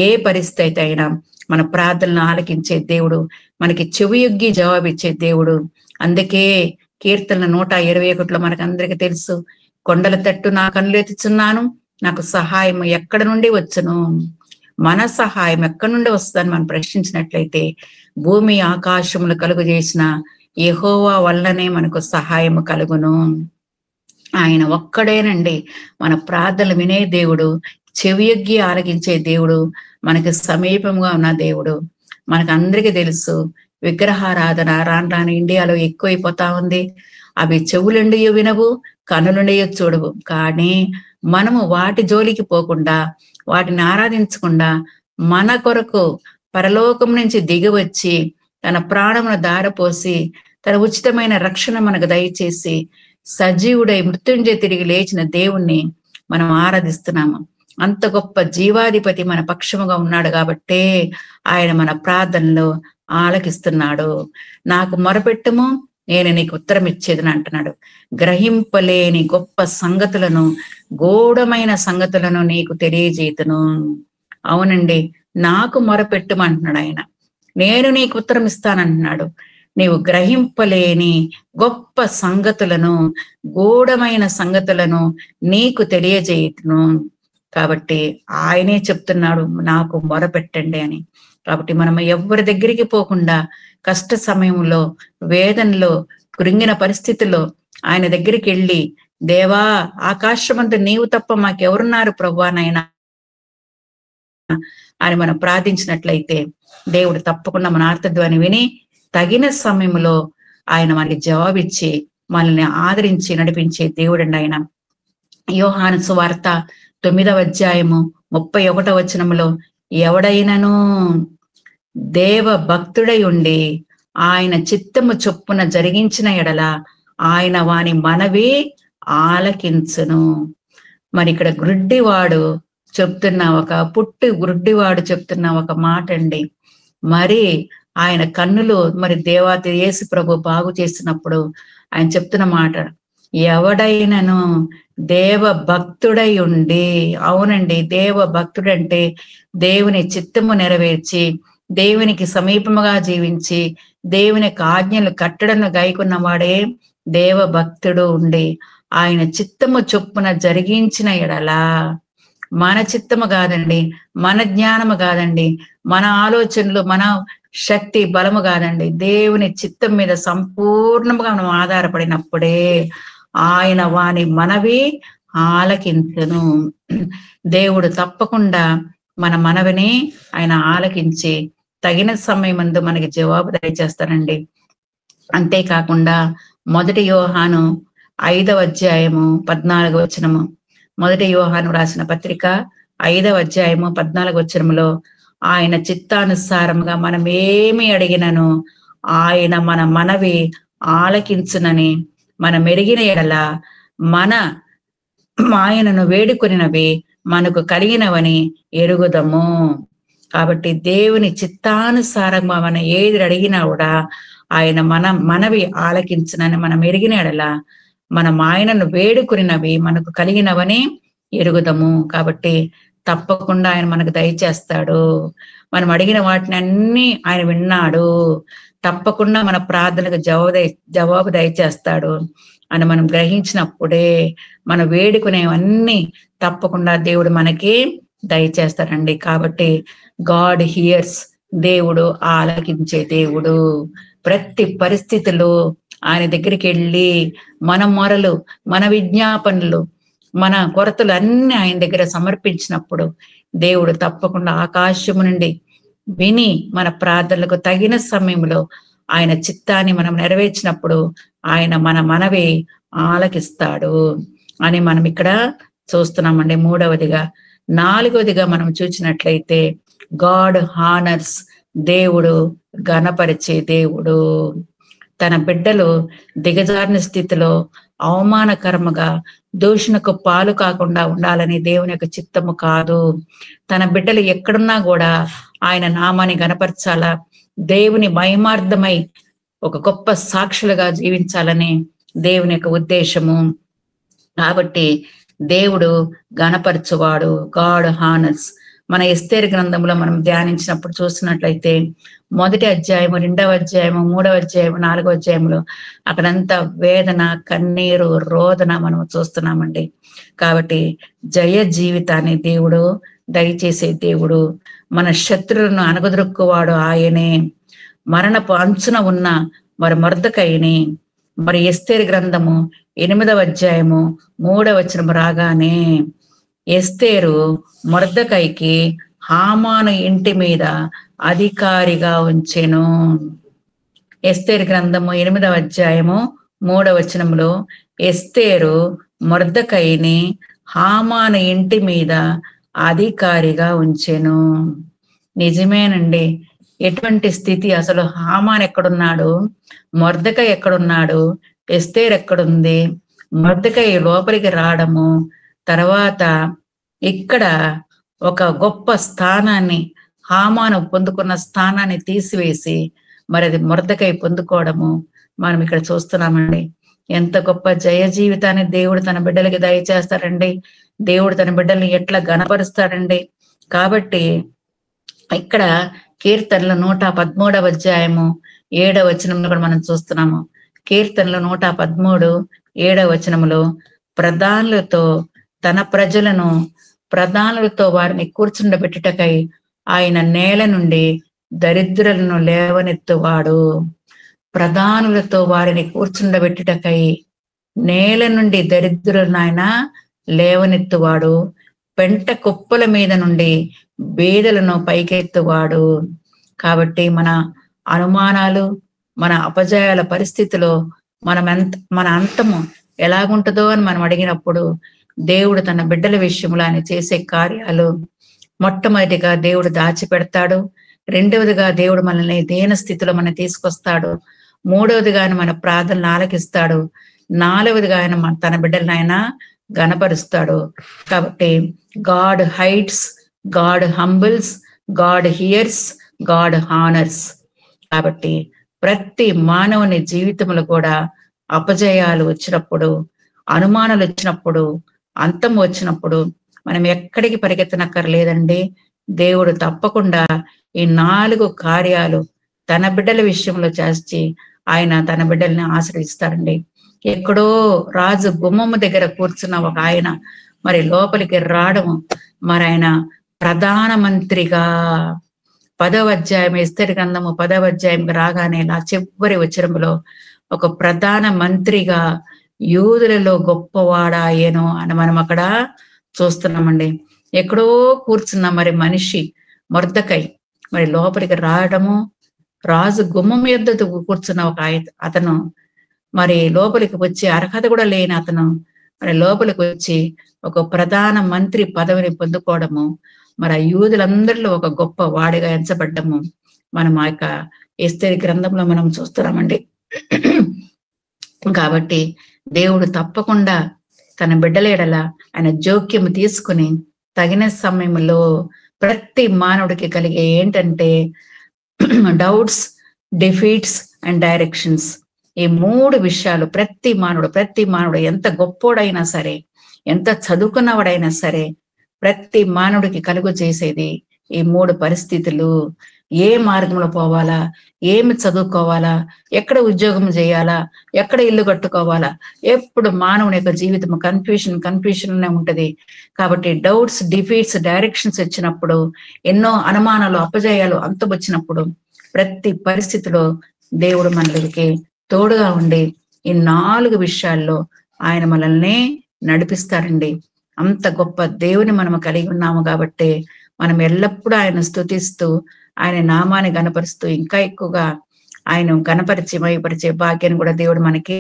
Speaker 3: ఏ పరిస్థితి అయినా మన ప్రార్థనలు ఆలకించే దేవుడు, మనకి చెవియొగ్గి జవాబిచ్చే దేవుడు. అందుకే కీర్తన 121లో మనకు అందరికీ తెలుసు, కొండల తట్టు నా కన్నులెత్తుచున్నాను, నాకు సహాయం ఎక్కడి నుండి వచ్చును. మన సహాయం ఎక్కడి నుండి వస్తుందని మనం ప్రశ్నించినట్లయితే భూమి ఆకాశములు కలుగు చేసిన యెహోవా వల్లనే మనకు సహాయం కలుగును. ఆయన ఒక్కడేనండి మన ప్రార్థనలు వినే దేవుడు, చెవియొగ్గి ఆలకించే దేవుడు, మనకి సమీపంగా ఉన్న దేవుడు. మనకు అందరికీ తెలుసు, విగ్రహారాధన రాను ఇండియాలో ఎక్కువైపోతా ఉంది. అవి చెవులుండియో వినవు, కనులుండియో చూడవు. కానీ మనము వాటి జోలికి పోకుండా, వాటిని ఆరాధించకుండా, మన కొరకు పరలోకం నుంచి దిగివచ్చి తన ప్రాణమును దారపోసి తన ఉచితమైన రక్షణ మనకు దయచేసి సజీవుడై మృత్యుంజయ తిరిగి లేచిన దేవుణ్ణి మనం ఆరాధిస్తున్నాము. అంత గొప్ప జీవాధిపతి మన పక్షముగా ఉన్నాడు కాబట్టే ఆయన మన ప్రార్థనలో ఆలకిస్తున్నాడు. నాకు మొరపెట్టుము, నేను నీకు ఉత్తరం ఇచ్చేదని అంటున్నాడు. గ్రహింపలేని గొప్ప సంగతులను, గూఢమైన సంగతులను నీకు తెలియజేతును. అవునండి, నాకు మొరపెట్టుమంటున్నాడు ఆయన. నేను నీకు ఉత్తరం ఇస్తానంటున్నాడు. నీవు గ్రహింపలేని గొప్ప సంగతులను, గూఢమైన సంగతులను నీకు తెలియజేయును. కాబట్టి ఆయనే చెప్తున్నాడు, నాకు మొరపెట్టండి అని. కాబట్టి మనం ఎవరి దగ్గరికి పోకుండా కష్ట సమయంలో, వేదనలో, కృంగిన పరిస్థితుల్లో ఆయన దగ్గరికి వెళ్ళి, దేవా ఆకాశమందు నీవు తప్ప మాకెవరున్నారు ప్రభువానైనా అని మనం ప్రార్థించినట్లయితే దేవుడు తప్పకుండా మన ఆర్తధ్వని విని తగిన సమయంలో ఆయన మనకి జవాబిచ్చి మనల్ని ఆదరించి నడిపించే దేవుడండి ఆయన. యోహాను సువార్త 9వ అధ్యాయము 31వ వచనంలో, ఎవడైనను దేవ భక్తుడై ఉండి ఆయన చిత్తము చొప్పున జరిగించిన ఎడల ఆయన వాని మనవి ఆలకించును. మరి ఇక్కడ గుడ్డివాడు చెప్తున్న గుడ్డివాడు చెప్తున్న ఒక మాట అండి. మరి ఆయన కన్నులు మరి దేవాతి యేసు ప్రభు బాగు చేసినప్పుడు ఆయన చెప్తున్న మాట, ఎవడైనను దేవ భక్తుడై ఉండి. అవునండి, దేవ భక్తుడంటే దేవుని చిత్తము నెరవేర్చి, దేవునికి సమీపముగా జీవించి, దేవుని ఆజ్ఞలు కట్టడను గైకున్న వాడే దేవ భక్తుడు ఉండి ఆయన చిత్తము చొప్పున జరిగించిన ఎడలా, మన చిత్తము కాదండి, మన జ్ఞానము కాదండి, మన ఆలోచనలు, మన శక్తి బలము కాదండి, దేవుని చిత్తం మీద సంపూర్ణంగా మనం ఆధారపడినప్పుడే ఆయన వాని మనవి ఆలకించును. దేవుడు తప్పకుండా మన మనవిని ఆయన ఆలకించి తగిన సమయమందు మనకి జవాబు దయచేస్తారండి. అంతేకాకుండా 1 యోహాను 5వ అధ్యాయము 14వ వచనము, 1 యోహాను రాసిన పత్రిక 5వ అధ్యాయము 14వ వచనములో, ఆయన చిత్తానుసారంగా మనం ఏమి అడిగినను ఆయన మన మనవి ఆలకించునని మనం ఎరిగిన ఎడల మన ఆయనను వేడుకొనినవి మనకు కలిగినవని ఎరుగుదము. కాబట్టి దేవుని చిత్తానుసారంగా మనం ఏది అడిగినా కూడా ఆయన మనవి ఆలకించునని మనం ఎరిగిన ఎడల మనం ఆయనను వేడుకొనినవి మనకు కలిగినవని ఎరుగుదము. కాబట్టి తప్పకుండా ఆయన మనకు దయచేస్తాడు. మనం అడిగిన వాటిని అన్ని ఆయన విన్నాడు. తప్పకుండా మన ప్రార్థనకు జవాబు దయచేస్తాడు అని మనం గ్రహించినప్పుడే మన వేడుకునేవన్నీ తప్పకుండా దేవుడు మనకి దయచేస్తాడండి. కాబట్టి గాడ్ హియర్స్, దేవుడు ఆలకించే దేవుడు. ప్రతి పరిస్థితిలో ఆయన దగ్గరికి వెళ్ళి మన మొరలు, మన విజ్ఞాపనలు, మన కొరతలు అన్ని ఆయన దగ్గర సమర్పించినప్పుడు దేవుడు తప్పకుండా ఆకాశము నుండి విని మన ప్రార్థనలకు తగిన సమయంలో ఆయన చిత్తాన్ని మనం నెరవేర్చినప్పుడు ఆయన మన మనవి ఆలకిస్తాడు అని మనం ఇక్కడ చూస్తున్నామండి. మూడవదిగా, నాలుగవదిగా మనం చూసినట్లయితే గాడ్ హానర్స్, దేవుడు ఘనపరిచే దేవుడు. తన బిడ్డలు దిగజారిన స్థితిలో అవమానకరముగా దూషణకు పాలు కాకుండా ఉండాలని దేవుని యొక్క చిత్తము కాదు. తన బిడ్డలు ఎక్కడున్నా కూడా ఆయన నామాన్ని గణపరచాలా, దేవుని మహిమార్థమై ఒక గొప్ప సాక్షులుగా జీవించాలని దేవుని యొక్క ఉద్దేశము. కాబట్టి దేవుడు గణపరచువాడు, గాడ్ హానర్స్. మన ఎస్తేరు గ్రంథంలో మనం ధ్యానించినప్పుడు చూసినట్లయితే 1వ అధ్యాయము, 2వ అధ్యాయము, 3వ అధ్యాయము, 4వ అధ్యాయంలో అక్కడంతా వేదన, కన్నీరు, రోదన మనం చూస్తున్నామండి. కాబట్టి జయ జీవితాన్ని దేవుడు దయచేసే దేవుడు. మన శత్రువులను అనగదొక్కువాడు ఆయనే. మరణపు అంచున ఉన్న మరి మొర్దెకైని, మరి ఎస్తేరు గ్రంథము 8వ అధ్యాయము 3వ వచనం రాగానే ఎస్తేరు మొర్దెకైకి హామాను ఇంటి మీద అధికారిగా ఉంచెను. ఎస్తేరు గ్రంథము 8వ అధ్యాయము 3వ వచనంలో ఎస్తేరు మొర్దెకైని హామాను ఇంటి మీద అధికారిగా ఉంచెను. నిజమేనండి. ఎటువంటి స్థితి అసలు! హామాన్ ఎక్కడున్నాడు, మొర్దెకై ఎక్కడున్నాడు, ఎస్తేరు ఎక్కడుంది? మొర్దెకై లోపలికి రావడము, తర్వాత ఇక్కడ ఒక గొప్ప స్థానాన్ని, హామాను పొందుకున్న స్థానాన్ని తీసివేసి మరి అది మొర్దెకై పొందుకోవడము మనం ఇక్కడ చూస్తున్నామండి. ఎంత గొప్ప జయ జీవితాన్ని దేవుడు తన బిడ్డలకి దయచేస్తాడండి. దేవుడు తన బిడ్డల్ని ఎట్లా గణపరుస్తాడండి. కాబట్టి ఇక్కడ కీర్తనలు 113వ అధ్యాయము 7వ వచనంలో కూడా మనం చూస్తున్నాము. కీర్తనలు 113 7వ వచనంలో ప్రధానులతో తన ప్రజలను, ప్రధానులతో వారిని కూర్చుండబెట్టుటకై ఆయన నేల నుండి దరిద్రులను లేవనెత్తువాడు. ప్రధానులతో వారిని కూర్చుండబెట్టుటకై నేల నుండి దరిద్రులను ఆయన లేవనెత్తువాడు. పెంట కుప్పల మీద నుండి బేదలను పైకెత్తువాడు. కాబట్టి మన అనుమానాలు, మన అపజయాల పరిస్థితిలో మన అంతము ఎలాగుంటుందో అని మనం అడిగినప్పుడు దేవుడు తన బిడ్డల విషయంలో ఆయన చేసే కార్యాలు, మొట్టమొదటిగా దేవుడు దాచిపెడతాడు. రెండవదిగా దేవుడు మనల్ని దేన స్థితిలో మనం తీసుకొస్తాడు. మూడవదిగా ఆయన మన ప్రార్థనలు ఆలకిస్తాడు. నాలుగవదిగా ఆయన తన బిడ్డలను ఆయన గణపరుస్తాడు. కాబట్టి God hides, God humbles, God hears, God honours. కాబట్టి ప్రతి మానవుని జీవితంలో కూడా అపజయాలు వచ్చినప్పుడు, అనుమానాలు వచ్చినప్పుడు, అంతం వచ్చినప్పుడు మనం ఎక్కడికి పరిగెత్తనక్కర్లేదండి. దేవుడు తప్పకుండా ఈ 4 కార్యాలు తన బిడ్డల విషయంలో చేసి ఆయన తన బిడ్డల్ని ఆశ్రయిస్తాడండి. ఎక్కడో రాజు గుమ్మము దగ్గర కూర్చున్న ఒక ఆయన మరి లోపలికి రావడము, మరి ఆయన ప్రధానమంత్రిగా 10వ అధ్యాయం ఎస్తేరు గ్రంథము 10వ అధ్యాయం రాగానే నా చివరి వచనంలో ఒక ప్రధాన మంత్రిగా యూదులలో గొప్పవాడాయేనో అని మనం అక్కడ చూస్తున్నామండి. ఎక్కడో కూర్చున్న మరి మనిషి మొర్దెకై మరి లోపలికి రావడము, రాజు గుమ్మం యొద్ద కూర్చున్న ఒక అతను మరి లోపలికి వచ్చి అర్హత కూడా లేని అతను మరి లోపలికి వచ్చి ఒక ప్రధాన మంత్రి పదవిని పొందుకోవడము, మరి ఆ యూదులందరిలో ఒక గొప్ప వాడిగా ఎంచబడ్డము మనం ఆ యొక్క ఎస్తేరు గ్రంథంలో మనం చూస్తున్నామండి. కాబట్టి దేవుడు తప్పకుండా తన బిడ్డల ఎడల ఆయన జోక్యం తీసుకుని తగిన సమయంలో ప్రతి మానవుడికి కలిగే ఏంటంటే డౌట్స్, డిఫీట్స్ అండ్ డైరెక్షన్స్. ఈ 3 విషయాలు ప్రతి మానవుడు ఎంత గొప్పోడైనా సరే, ఎంత చదువుకున్నవాడైనా సరే, ప్రతి మానవుడికి కలుగు చేసేది ఈ 3 పరిస్థితులు. ఏ మార్గంలో పోవాలా, ఏమి చదువుకోవాలా, ఎక్కడ ఉద్యోగం చేయాలా, ఎక్కడ ఇల్లు కట్టుకోవాలా, ఎప్పుడు మానవుని యొక్క జీవితం కన్ఫ్యూషన్నే ఉంటది. కాబట్టి డౌట్స్, డిఫీట్స్, డైరెక్షన్స్ వచ్చినప్పుడు, ఎన్నో అనుమానాలు, అపజయాలు అంతం వచ్చినప్పుడు, ప్రతి పరిస్థితిలో దేవుడు మనకి తోడుగా ఉండి ఈ 4 విషయాల్లో ఆయన మనల్ని నడిపిస్తారండి. అంత గొప్ప దేవుని మనము కలిగి ఉన్నాము కాబట్టి మనం ఎల్లప్పుడూ ఆయన స్తుతిస్తూ ఆయన నామాన్ని గణపరుస్తూ ఇంకా ఎక్కువగా ఆయన గణపరిచి మహిమపరిచే భాగ్యాన్ని కూడా దేవుడు మనకి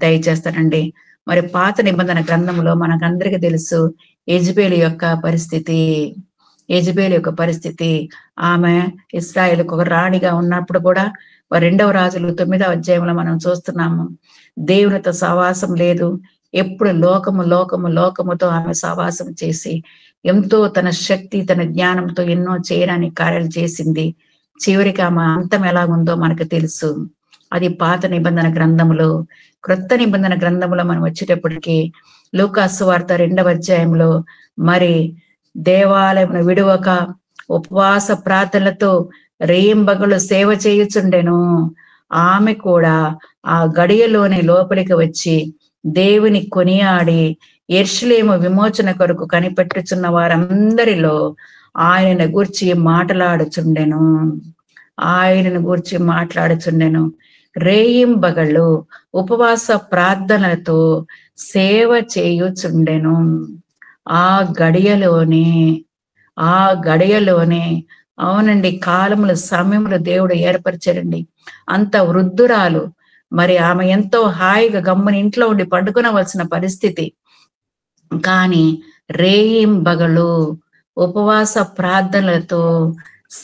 Speaker 3: దయచేస్తాడండి. మరి పాత నిబంధన గ్రంథంలో మనకందరికీ తెలుసు యెజబెలు యొక్క పరిస్థితి. ఆమె ఇశ్రాయేలుకు ఒక రాణిగా ఉన్నప్పుడు కూడా 2వ రాజులు 9వ అధ్యాయంలో మనం చూస్తున్నాము. దేవునితో సహవాసం లేదు, ఎప్పుడు లోకముతో ఆమె సహవాసం చేసి ఎంతో తన శక్తి తన జ్ఞానంతో ఎన్నో చేయడానికి కార్యాలు చేసింది. చివరికి ఆమె అంతం ఎలాగుందో మనకు తెలుసు. అది పాత నిబంధన గ్రంథములో. క్రొత్త నిబంధన గ్రంథంలో మనం వచ్చేటప్పటికి లూకాసు సువార్త 2వ అధ్యాయంలో మరి దేవాలయం విడువక ఉపవాస ప్రార్థనలతో రేయింబగలు సేవ చేయుచుండెను. ఆమె కూడా ఆ గడియలోని లోపలికి వచ్చి దేవుని కొనియాడి యెరూషలేము విమోచన కొరకు కనిపెట్టుచున్న వారందరిలో ఆయనను గూర్చి మాట్లాడుచుండెను. రేయింబగళ్ళు ఉపవాస ప్రార్థనలతో సేవ చేయుచుండెను. ఆ గడియలోనే అవునండి, కాలములు సమయములు దేవుడు ఏర్పరిచారండి. అంత వృద్ధురాలు, మరి ఆమె ఎంతో హాయిగా గమ్ముని ఇంట్లో ఉండి పండుకొనవలసిన పరిస్థితి. కానీ రేయింబగలు ఉపవాస ప్రార్థనలతో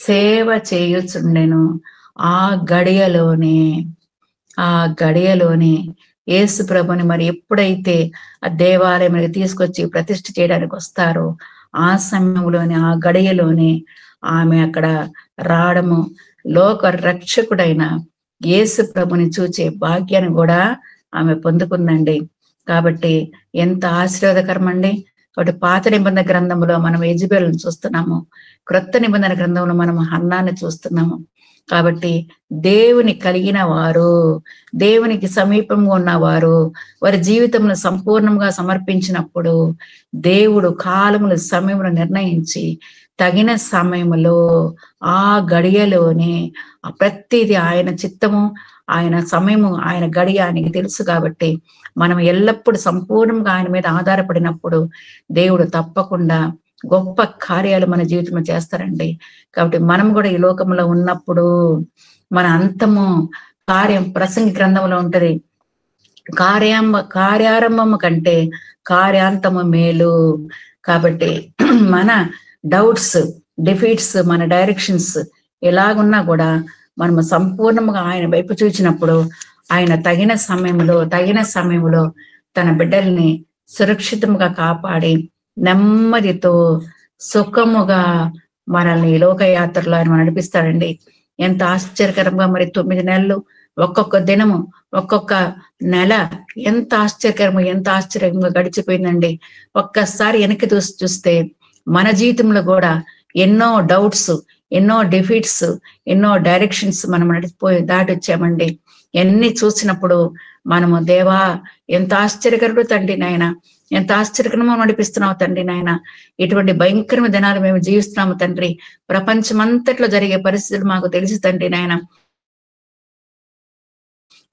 Speaker 3: సేవ చేయుచుండెను. ఆ గడియలోనే యేసు ప్రభుని మరి ఎప్పుడైతే ఆ దేవాలయానికి తీసుకొచ్చి ప్రతిష్ఠ చేయడానికి వస్తారో ఆ సమయంలోనే ఆ గడియలోనే ఆమె అక్కడ రావడము, లోక రక్షకుడైన యేసు ప్రభుని చూచే భాగ్యాన్ని కూడా ఆమె పొందుకుందండి. కాబట్టి ఎంత ఆశీర్వాదకరం అండి. కాబట్టి పాత నిబంధన గ్రంథంలో మనం యెజబెలును చూస్తున్నాము, క్రొత్త నిబంధన గ్రంథంలో మనం హన్నాన్ని చూస్తున్నాము. కాబట్టి దేవుని కలిగిన వారు, దేవునికి సమీపంగా ఉన్నవారు వారి జీవితంలో సంపూర్ణంగా సమర్పించినప్పుడు దేవుడు కాలములు సమయములు నిర్ణయించి తగిన సమయంలో ఆ గడియలోనే ప్రతిదీ ఆయన చిత్తము, ఆయన సమయము, ఆయన గడియ ఆయనకి తెలుసు. కాబట్టి మనం ఎల్లప్పుడూ సంపూర్ణంగా ఆయన మీద ఆధారపడినప్పుడు దేవుడు తప్పకుండా గొప్ప కార్యాలు మన జీవితంలో చేస్తారండి. కాబట్టి మనం కూడా ఈ లోకంలో ఉన్నప్పుడు మన అంతము కార్యం ప్రసంగి గ్రంథంలో ఉంటది, కార్యారంభము కంటే కార్యాంతము మేలు. కాబట్టి మన డౌట్స్, డిఫీట్స్, మన డైరెక్షన్స్ ఎలాగున్నా కూడా మనము సంపూర్ణంగా ఆయన వైపు చూచినప్పుడు ఆయన తగిన సమయంలో తన బిడ్డల్ని సురక్షితంగా కాపాడి నెమ్మదితో సుఖముగా మనల్ని లోకయాత్రలో ఆయన నడిపిస్తాడండి. ఎంత ఆశ్చర్యకరంగా మరి 9 నెలలు, ఒక్కొక్క దినము, ఒక్కొక్క నెల ఎంత ఆశ్చర్యంగా గడిచిపోయిందండి. ఒక్కసారి వెనక్కి చూస్తే మన జీవితంలో కూడా ఎన్నో డౌట్స్, ఎన్నో డిఫీట్స్, ఎన్నో డైరెక్షన్స్ మనం దాటి వచ్చామండి. ఎన్ని చూసినప్పుడు మనము దేవా ఎంత ఆశ్చర్యకరుడు తండ్రి నాయన, ఎంత ఆశ్చర్యకరంగా నడిపిస్తున్నావు తండ్రి నాయన, ఇటువంటి భయంకరమైన దినాలు మేము జీవిస్తున్నాము తండ్రి. ప్రపంచమంతట్లో జరిగే పరిస్థితులు మాకు తెలుసు తండ్రి నాయన.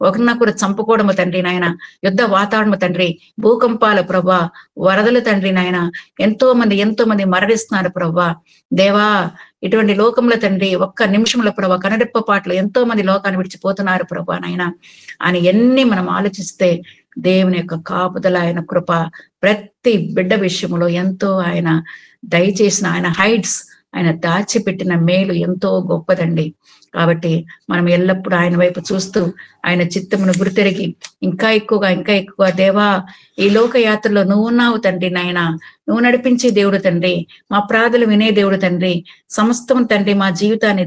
Speaker 3: ఒకరినొకరు చంపుకోవడము తండ్రి నాయన, యుద్ధ వాతావరణము తండ్రి, భూకంపాలు ప్రభా, వరదలు తండ్రి నాయన, ఎంతో మంది మరణిస్తున్నారు ప్రభా. దేవా ఇటువంటి లోకంలో తండ్రి ఒక్క నిమిషంలో ప్రభా కనరెప్ప పాటలు ఎంతో మంది లోకాన్ని విడిచిపోతున్నారు ప్రభా నాయన అని ఎన్ని మనం ఆలోచిస్తే దేవుని యొక్క కాపుదల, ఆయన కృప ప్రతి బిడ్డ విషయంలో ఎంతో ఆయన దయచేసిన, ఆయన హైట్స్, ఆయన దాచిపెట్టిన మేలు ఎంతో గొప్పదండి. కాబట్టి మనం ఎల్లప్పుడూ ఆయన వైపు చూస్తూ ఆయన చిత్తమును గుర్తెరిగి ఇంకా ఎక్కువగా దేవా ఈ లోక యాత్రలో నువ్వు ఉన్నావు తండ్రి నాయన, నువ్వు నడిపించే దేవుడు తండ్రి, మా ప్రార్థనలు వినే దేవుడు తండ్రి, సమస్తం తండ్రి మా జీవితాన్ని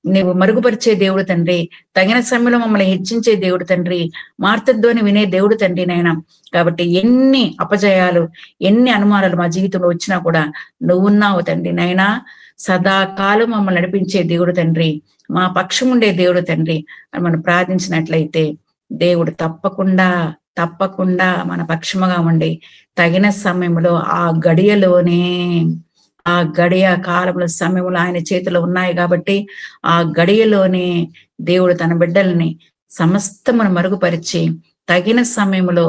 Speaker 3: నువ్వు మరుగుపరిచే దేవుడు తండ్రి, తగిన సమయంలో మమ్మల్ని హెచ్చించే దేవుడు తండ్రి, మార్తధ్వని వినే దేవుడు తండ్రి నాయన. కాబట్టి ఎన్ని అపజయాలు, ఎన్ని అనుమానాలు మా జీవితంలో వచ్చినా కూడా నువ్వున్నావు తండ్రి నాయన, సదాకాలం మమ్మల్ని నడిపించే దేవుడు తండ్రి, మా పక్షం ఉండే దేవుడు తండ్రి అని మనం ప్రార్థించినట్లయితే దేవుడు తప్పకుండా మన పక్షముగా ఉండి తగిన సమయంలో ఆ గడియలోనే ఆ గడియ కాలంలో సమయంలో ఆయన చేతిలో ఉన్నాయి కాబట్టి ఆ గడియలోనే దేవుడు తన బిడ్డల్ని సమస్తమును మరుగుపరిచి తగిన సమయంలో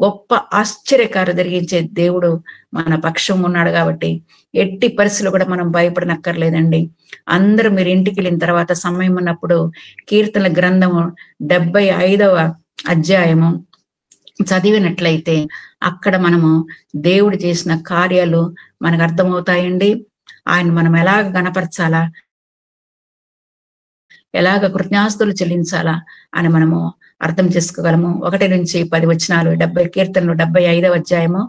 Speaker 3: గొప్ప ఆశ్చర్యకార్యం జరిగించే దేవుడు మన పక్షం ఉన్నాడు కాబట్టి ఎట్టి పరిస్థితులు కూడా మనం భయపడనక్కర్లేదండి. అందరూ మీరు ఇంటికి వెళ్ళిన తర్వాత సమయం ఉన్నప్పుడు కీర్తనల గ్రంథము 75వ అధ్యాయము చదివినట్లయితే అక్కడ మనము దేవుడు చేసిన కార్యాలు మనకు అర్థమవుతాయండి. ఆయన మనం ఎలాగ గణపరచాలా, ఎలాగ కృతజ్ఞాస్తులు చెల్లించాలా అని మనము అర్థం చేసుకోగలము. 1 నుంచి 10 వచనాలు 70 కీర్తనలు 75వ అధ్యాయము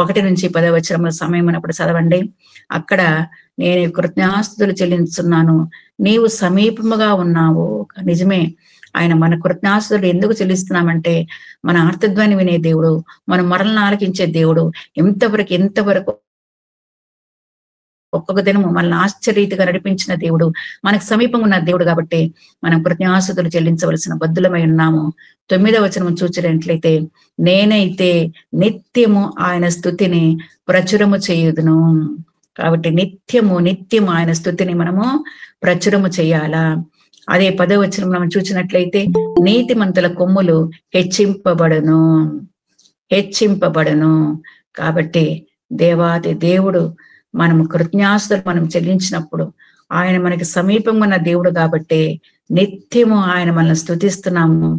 Speaker 3: 1 నుంచి 10 వచనముల సమయం ఉన్నప్పుడు చదవండి. అక్కడ నేను కృతజ్ఞాస్తులు చెల్లించున్నాను, నీవు సమీపముగా ఉన్నావు. నిజమే, ఆయన మన కృతజ్ఞాస్తులు ఎందుకు చెల్లిస్తున్నామంటే మన ఆర్తధ్వని వినే దేవుడు, మన మరలను ఆలకించే దేవుడు, ఎంతవరకు ఒక్కొక్క దినము మనల్ని ఆశ్చర్యరీతిగా నడిపించిన దేవుడు, మనకు సమీపంగా ఉన్న దేవుడు కాబట్టి మనం కృతజ్ఞాస్తులు చెల్లించవలసిన బద్దులమై ఉన్నాము. 9వ వచనం చూచినట్లయితే నేనైతే నిత్యము ఆయన స్తుతిని ప్రచురము చేయుదును. కాబట్టి నిత్యము ఆయన స్తుతిని మనము ప్రచురము చేయాలా. అదే 10వ వచనం మనం చూసినట్లయితే నీతిమంతుల కొమ్ములు హెచ్చింపబడును. కాబట్టి దేవాది దేవుడు మనము కృతజ్ఞాస్తులు మనం చెల్లించినప్పుడు ఆయన మనకి సమీపంగా ఉన్న దేవుడు కాబట్టి నిత్యము ఆయన మనల్ని స్తుతిస్తున్నాము,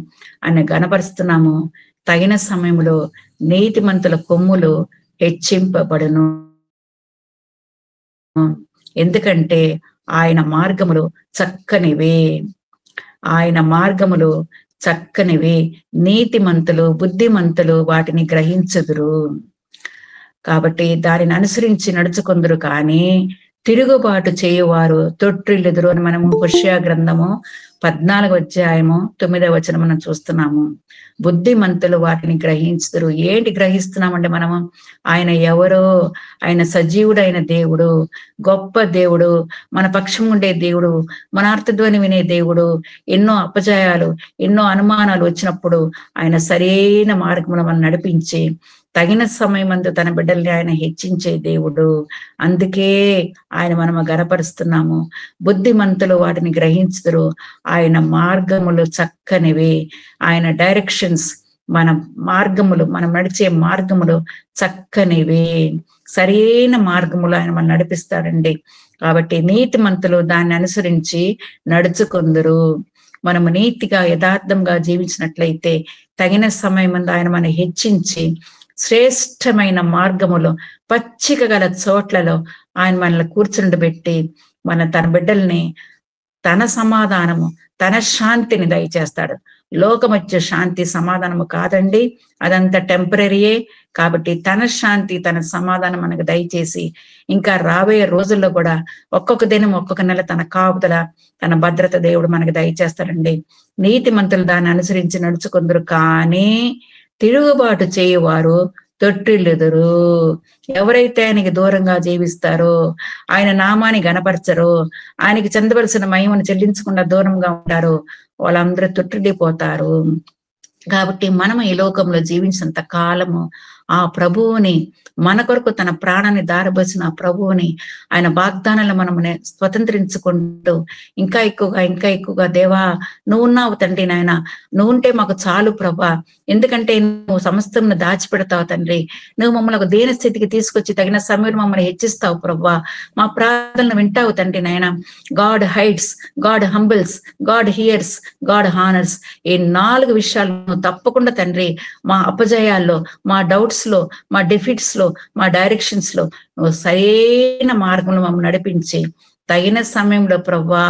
Speaker 3: ఆయన గణపరుస్తున్నాము. తగిన సమయంలో నీతిమంతుల కొమ్ములు హెచ్చింపబడును. ఎందుకంటే ఆయన మార్గములు చక్కనివి, నీతిమంతులు బుద్ధిమంతులు వాటిని గ్రహించుదురు. కాబట్టి దానిని అనుసరించి నడుచుకుందరు, కానీ తిరుగుబాటు చేయువారు తొట్టిల్లుదురు అని మనము హోషేయ గ్రంథము 14వ అధ్యాయము 9వ వచనం మనం చూస్తున్నాము. బుద్ధిమంతులు వాటిని గ్రహించుదురు. ఏంటి గ్రహిస్తున్నామంటే మనము ఆయన ఎవరో, ఆయన సజీవుడైన దేవుడు, గొప్ప దేవుడు, మన పక్షం ఉండే దేవుడు, మన అర్థధ్వని వినే దేవుడు. ఎన్నో అపజయాలు, ఎన్నో అనుమానాలు వచ్చినప్పుడు ఆయన సరైన మార్గంలో మనం నడిపించి తగిన సమయమందు తన బిడ్డల్ని ఆయన హెచ్చించే దేవుడు. అందుకే ఆయన మనము గణపరుస్తున్నాము. బుద్ధిమంతులు వాటిని గ్రహించుదురు, ఆయన మార్గములు చక్కనివి. ఆయన డైరెక్షన్స్, మన మార్గములు, మనం నడిచే మార్గములు చక్కనివి, సరైన మార్గములు ఆయన మనం నడిపిస్తాడండి. కాబట్టి నీతిమంతులు దాన్ని అనుసరించి నడుచుకుందరు. మనము నీతిగా యథార్థంగా జీవించినట్లయితే తగిన సమయమందు ఆయన మనం హెచ్చించి శ్రేష్టమైన మార్గములో, పచ్చిక గల చోట్లలో ఆయన మనల్ని కూర్చుండబెట్టి తన బిడ్డల్ని తన సమాధానము, తన శాంతిని దయచేస్తాడు. లోకమధ్య శాంతి సమాధానము కాదండి, అదంతా టెంపరీయే. కాబట్టి తన శాంతి, తన సమాధానం మనకు దయచేసి ఇంకా రాబోయే రోజుల్లో కూడా ఒక్కొక్క దినం, ఒక్కొక్క నెల తన కాపుదల, తన భద్రత దేవుడు మనకు దయచేస్తాడండి. నీతిమంతులు దాన్ని అనుసరించి నడుచుకుందరు, కానీ తిరుగుబాటు చేయువారు తొట్టిల్లుదురు. ఎవరైతే ఆయనకి దూరంగా జీవిస్తారో, ఆయన నామాన్ని గణపరచరో, ఆయనకి చెందవలసిన మహిమను చెల్లించకుండా దూరంగా ఉంటారో వాళ్ళందరూ తొట్టిల్లిపోతారు. కాబట్టి మనం ఈ లోకంలో జీవించినంత కాలము ఆ ప్రభువుని, మన కొరకు తన ప్రాణాన్ని దారబోసిన ఆ ప్రభువుని, ఆయన వాగ్దానాలు మనం స్వతంత్రించుకుంటూ ఇంకా ఎక్కువగా దేవా నువ్వు ఉన్నావు తండ్రి, నాయన నువ్వు ఉంటే మాకు చాలు ప్రభా, ఎందుకంటే నువ్వు సమస్తం దాచిపెడతావు తండ్రి, నువ్వు మమ్మల్ని ఒక దేని స్థితికి తీసుకొచ్చి తగిన సమయంలో మమ్మల్ని హెచ్చిస్తావు ప్రభా, మా ప్రార్థనలు వింటావు తండ్రి నాయన. God hides, God humbles, God hears, God honours. ఈ 4 విషయాలు తప్పకుండా తండ్రి మా అపజయాల్లో, మా డౌట్స్ లో, మా డిఫిట్స్ లో, మా డైరెక్షన్స్ లో నువ్వు సరైన మార్గంలో మమ్మల్ని నడిపించి తగిన సమయంలో ప్రవ్వా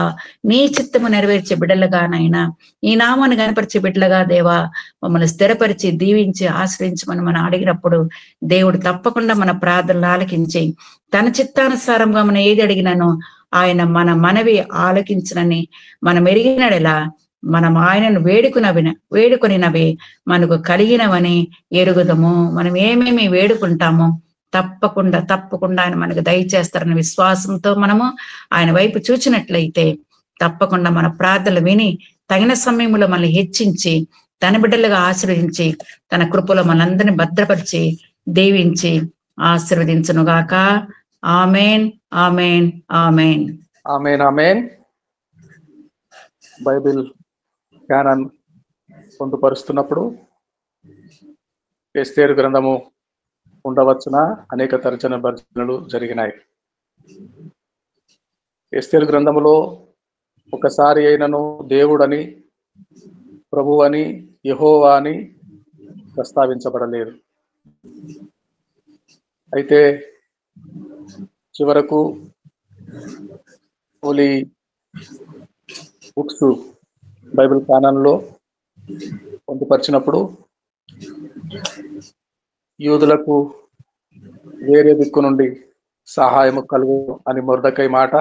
Speaker 3: నీ చిత్తము నెరవేర్చే బిడ్డలుగానైనా, ఈ నామాన్ని కనపరిచే బిడ్డలుగా దేవా మమ్మల్ని స్థిరపరిచి దీవించి ఆశ్రయించమని మనం అడిగినప్పుడు దేవుడు తప్పకుండా మన ప్రార్థనలు ఆలకించి తన చిత్తానుసారంగా మనం ఏది అడిగినానో ఆయన మన మనవి ఆలకించనని మనం ఎరిగినడెలా మనం ఆయనను వేడుకొనినవి మనకు కలిగినవని ఎరుగుదము. మనం ఏమేమి వేడుకుంటామో తప్పకుండా ఆయన మనకు దయచేస్తారని విశ్వాసంతో మనము ఆయన వైపు చూచినట్లయితే తప్పకుండా మన ప్రార్థనలు విని తగిన సమయంలో మనల్ని హెచ్చించి తన బిడ్డలుగా ఆశీర్వదించి తన కృపలో మనందరినీ భద్రపరిచి దీవించి ఆశీర్వదించునుగాక. Amen amen amen.
Speaker 1: Amen amen. Bible జ్ఞానాన్ని పొందుపరుస్తున్నప్పుడు ఎస్తేరు గ్రంథము ఉండవచ్చున అనేక తర్జన భర్జనలు జరిగినాయి. ఎస్తేరు గ్రంథములో ఒకసారి అయినను దేవుడని, ప్రభువని, యెహోవా అని ప్రస్తావించబడలేదు. అయితే చివరకు హోలీ బుక్స్ బైబిల్ కానాన్లో పొందుపరిచినప్పుడు యూదులకు వేరే దిక్కు నుండి సహాయము కలుగు అని మొర్దెకై మాట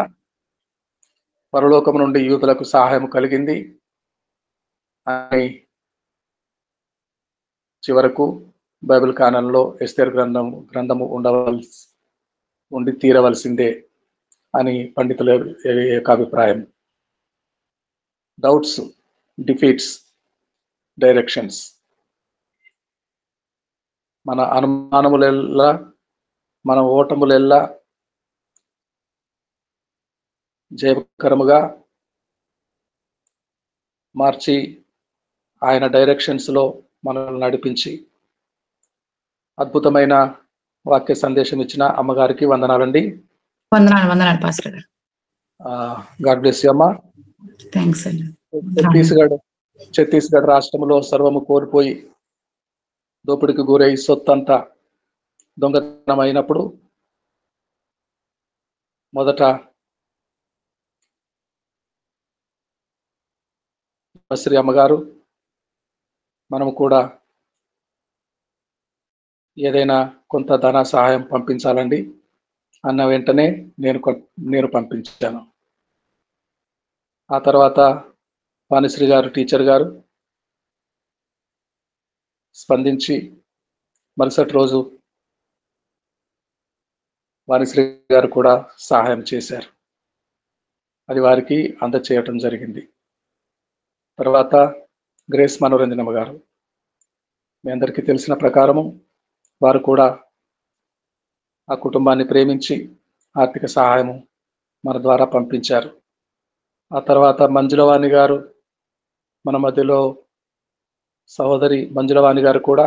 Speaker 1: పరలోకం నుండి యూదులకు సహాయం కలిగింది అని చివరకు బైబిల్ కానంలో ఎస్తేరు గ్రంథము ఉండి తీరవలసిందే అని పండితుల ఏకాభిప్రాయం. Doubts defeats directions. మన అనుమానములెల్లా, మన ఓటములెల్లా జయకరముగా మార్చి ఆయన డైరెక్షన్స్ లో మనల్ని నడిపించి అద్భుతమైన వాక్య సందేశం ఇచ్చిన అమ్మగారికి వందనాలండి.
Speaker 3: వందనాలు పాస్టర్ గారు.
Speaker 1: గాడ్ బ్లెస్ యూ అమ్మా.
Speaker 3: థ్యాంక్స్ అండి.
Speaker 1: ఛత్తీస్గఢ్ రాష్ట్రంలో సర్వము కోల్పోయి దోపిడికి గురై సొత్తంతా దొంగతనం అయినప్పుడు మొదట శ్రీ అమ్మగారు మనము కూడా ఏదైనా కొంత ధన సహాయం పంపించాలండి అన్న వెంటనే నేను పంపించాను. ఆ తర్వాత వాణిశ్రీ గారు టీచర్ గారు స్పందించి మరుసటి రోజు వాణిశ్రీ గారు కూడా సహాయం చేశారు. అది వారికి అందచేయటం జరిగింది. తర్వాత గ్రేస్ మనోరంజనమ్మ గారు, మీ అందరికీ తెలిసిన ప్రకారము వారు కూడా ఆ కుటుంబాన్ని ప్రేమించి ఆర్థిక సహాయము మన ద్వారా పంపించారు. ఆ తర్వాత మంజులవాణి గారు, మన మధ్యలో సహోదరి మంజులవాణి గారు కూడా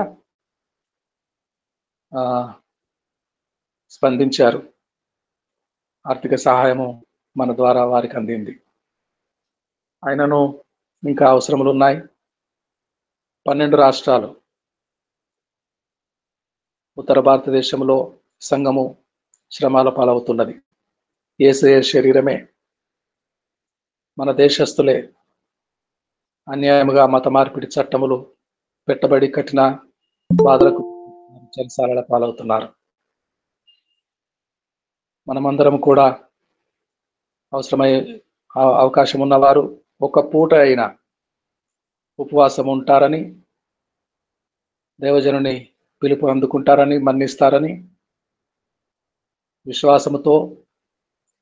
Speaker 1: స్పందించారు. ఆర్థిక సహాయము మన ద్వారా వారికి అందింది. ఆయనను ఇంకా అవసరములు ఉన్నాయి. 12 రాష్ట్రాలు, ఉత్తర భారతదేశంలో సంఘము శ్రమాల పాలవుతున్నది. యేసయ్య శరీరమే, మన దేశస్థులే అన్యాయముగా మత మార్పిడి చట్టములు పెట్టబడి కఠిన బాధలకు చెరసాలల పాలవుతున్నారు. మనమందరం కూడా అవసరమై అవకాశం ఉన్నవారు ఒక పూట అయినా ఉపవాసం ఉంటారని, దేవజనుని పిలుపు అందుకుంటారని, మన్నిస్తారని విశ్వాసముతో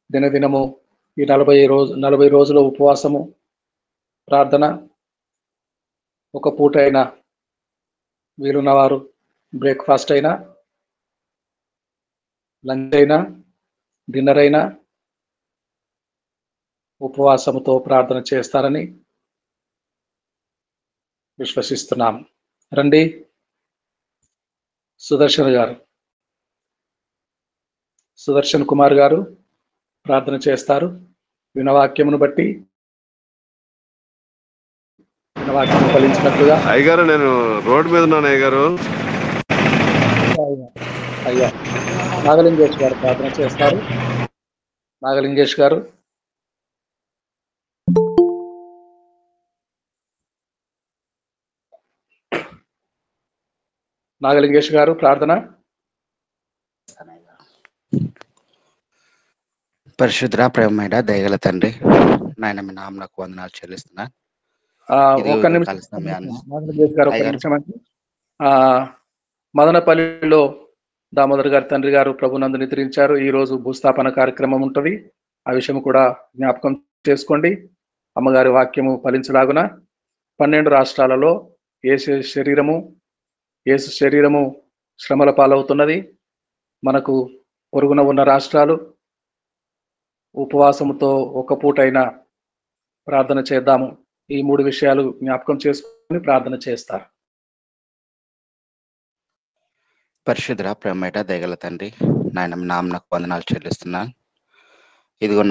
Speaker 1: దినదినము ఈ 40 రోజుల ఉపవాసము ప్రార్థన ఒక పూట అయినా వీలున్నవారు బ్రేక్ఫాస్ట్ అయినా, లంచ్ అయినా, డిన్నర్ అయినా ఉపవాసముతో ప్రార్థన చేస్తారని విశ్వసిస్తున్నాం. రండి, సుదర్శన్ కుమార్ గారు ప్రార్థన చేస్తారు. వినవాక్యమును బట్టి వినవాక్యము ఫలించినట్లుగా.
Speaker 4: అయ్యగారు, నేను రోడ్డు మీద ఉన్నాను అయ్యగారు.
Speaker 1: అయ్యా, నాగలింగేష్ గారు ప్రార్థన చేస్తారు. నాగలింగేష్ గారు. నాగలింగేష్ గారు ప్రార్థన.
Speaker 5: పరిశుద్ర ప్రేమైన దయగల తండ్రి, నాయన మీ నామమునకు వందనాలు చెల్లిస్తున్నాను.
Speaker 1: ఒక్క నిమిషం నాగలింగేష్ గారు, ఒక్క నిమిషం అండి. మదనపల్లిలో దామోదర్ గారి తండ్రి గారు ప్రభునందు నిద్రించారు. ఈ రోజు భూస్థాపన కార్యక్రమం ఉంటుంది. ఆ విషయం కూడా జ్ఞాపకం చేసుకోండి. అమ్మగారి వాక్యము ఫలించలాగున 12 రాష్ట్రాలలో యేసు శరీరము శ్రమల పాలవుతున్నది. మనకు పొరుగున ఉన్న రాష్ట్రాలు ఉపవాసముతో ఒక పూటైనా ప్రార్థన చేద్దాము. ఈ 3 విషయాలు జ్ఞాపకం చేసుకుని ప్రార్థన చేస్తారు.
Speaker 5: పరిశుద్ధ ప్రేమేట దయగల తండ్రి, నాయన మీ నామమునకు వందనాలు చెల్లిస్తున్నాను. ఇదిగో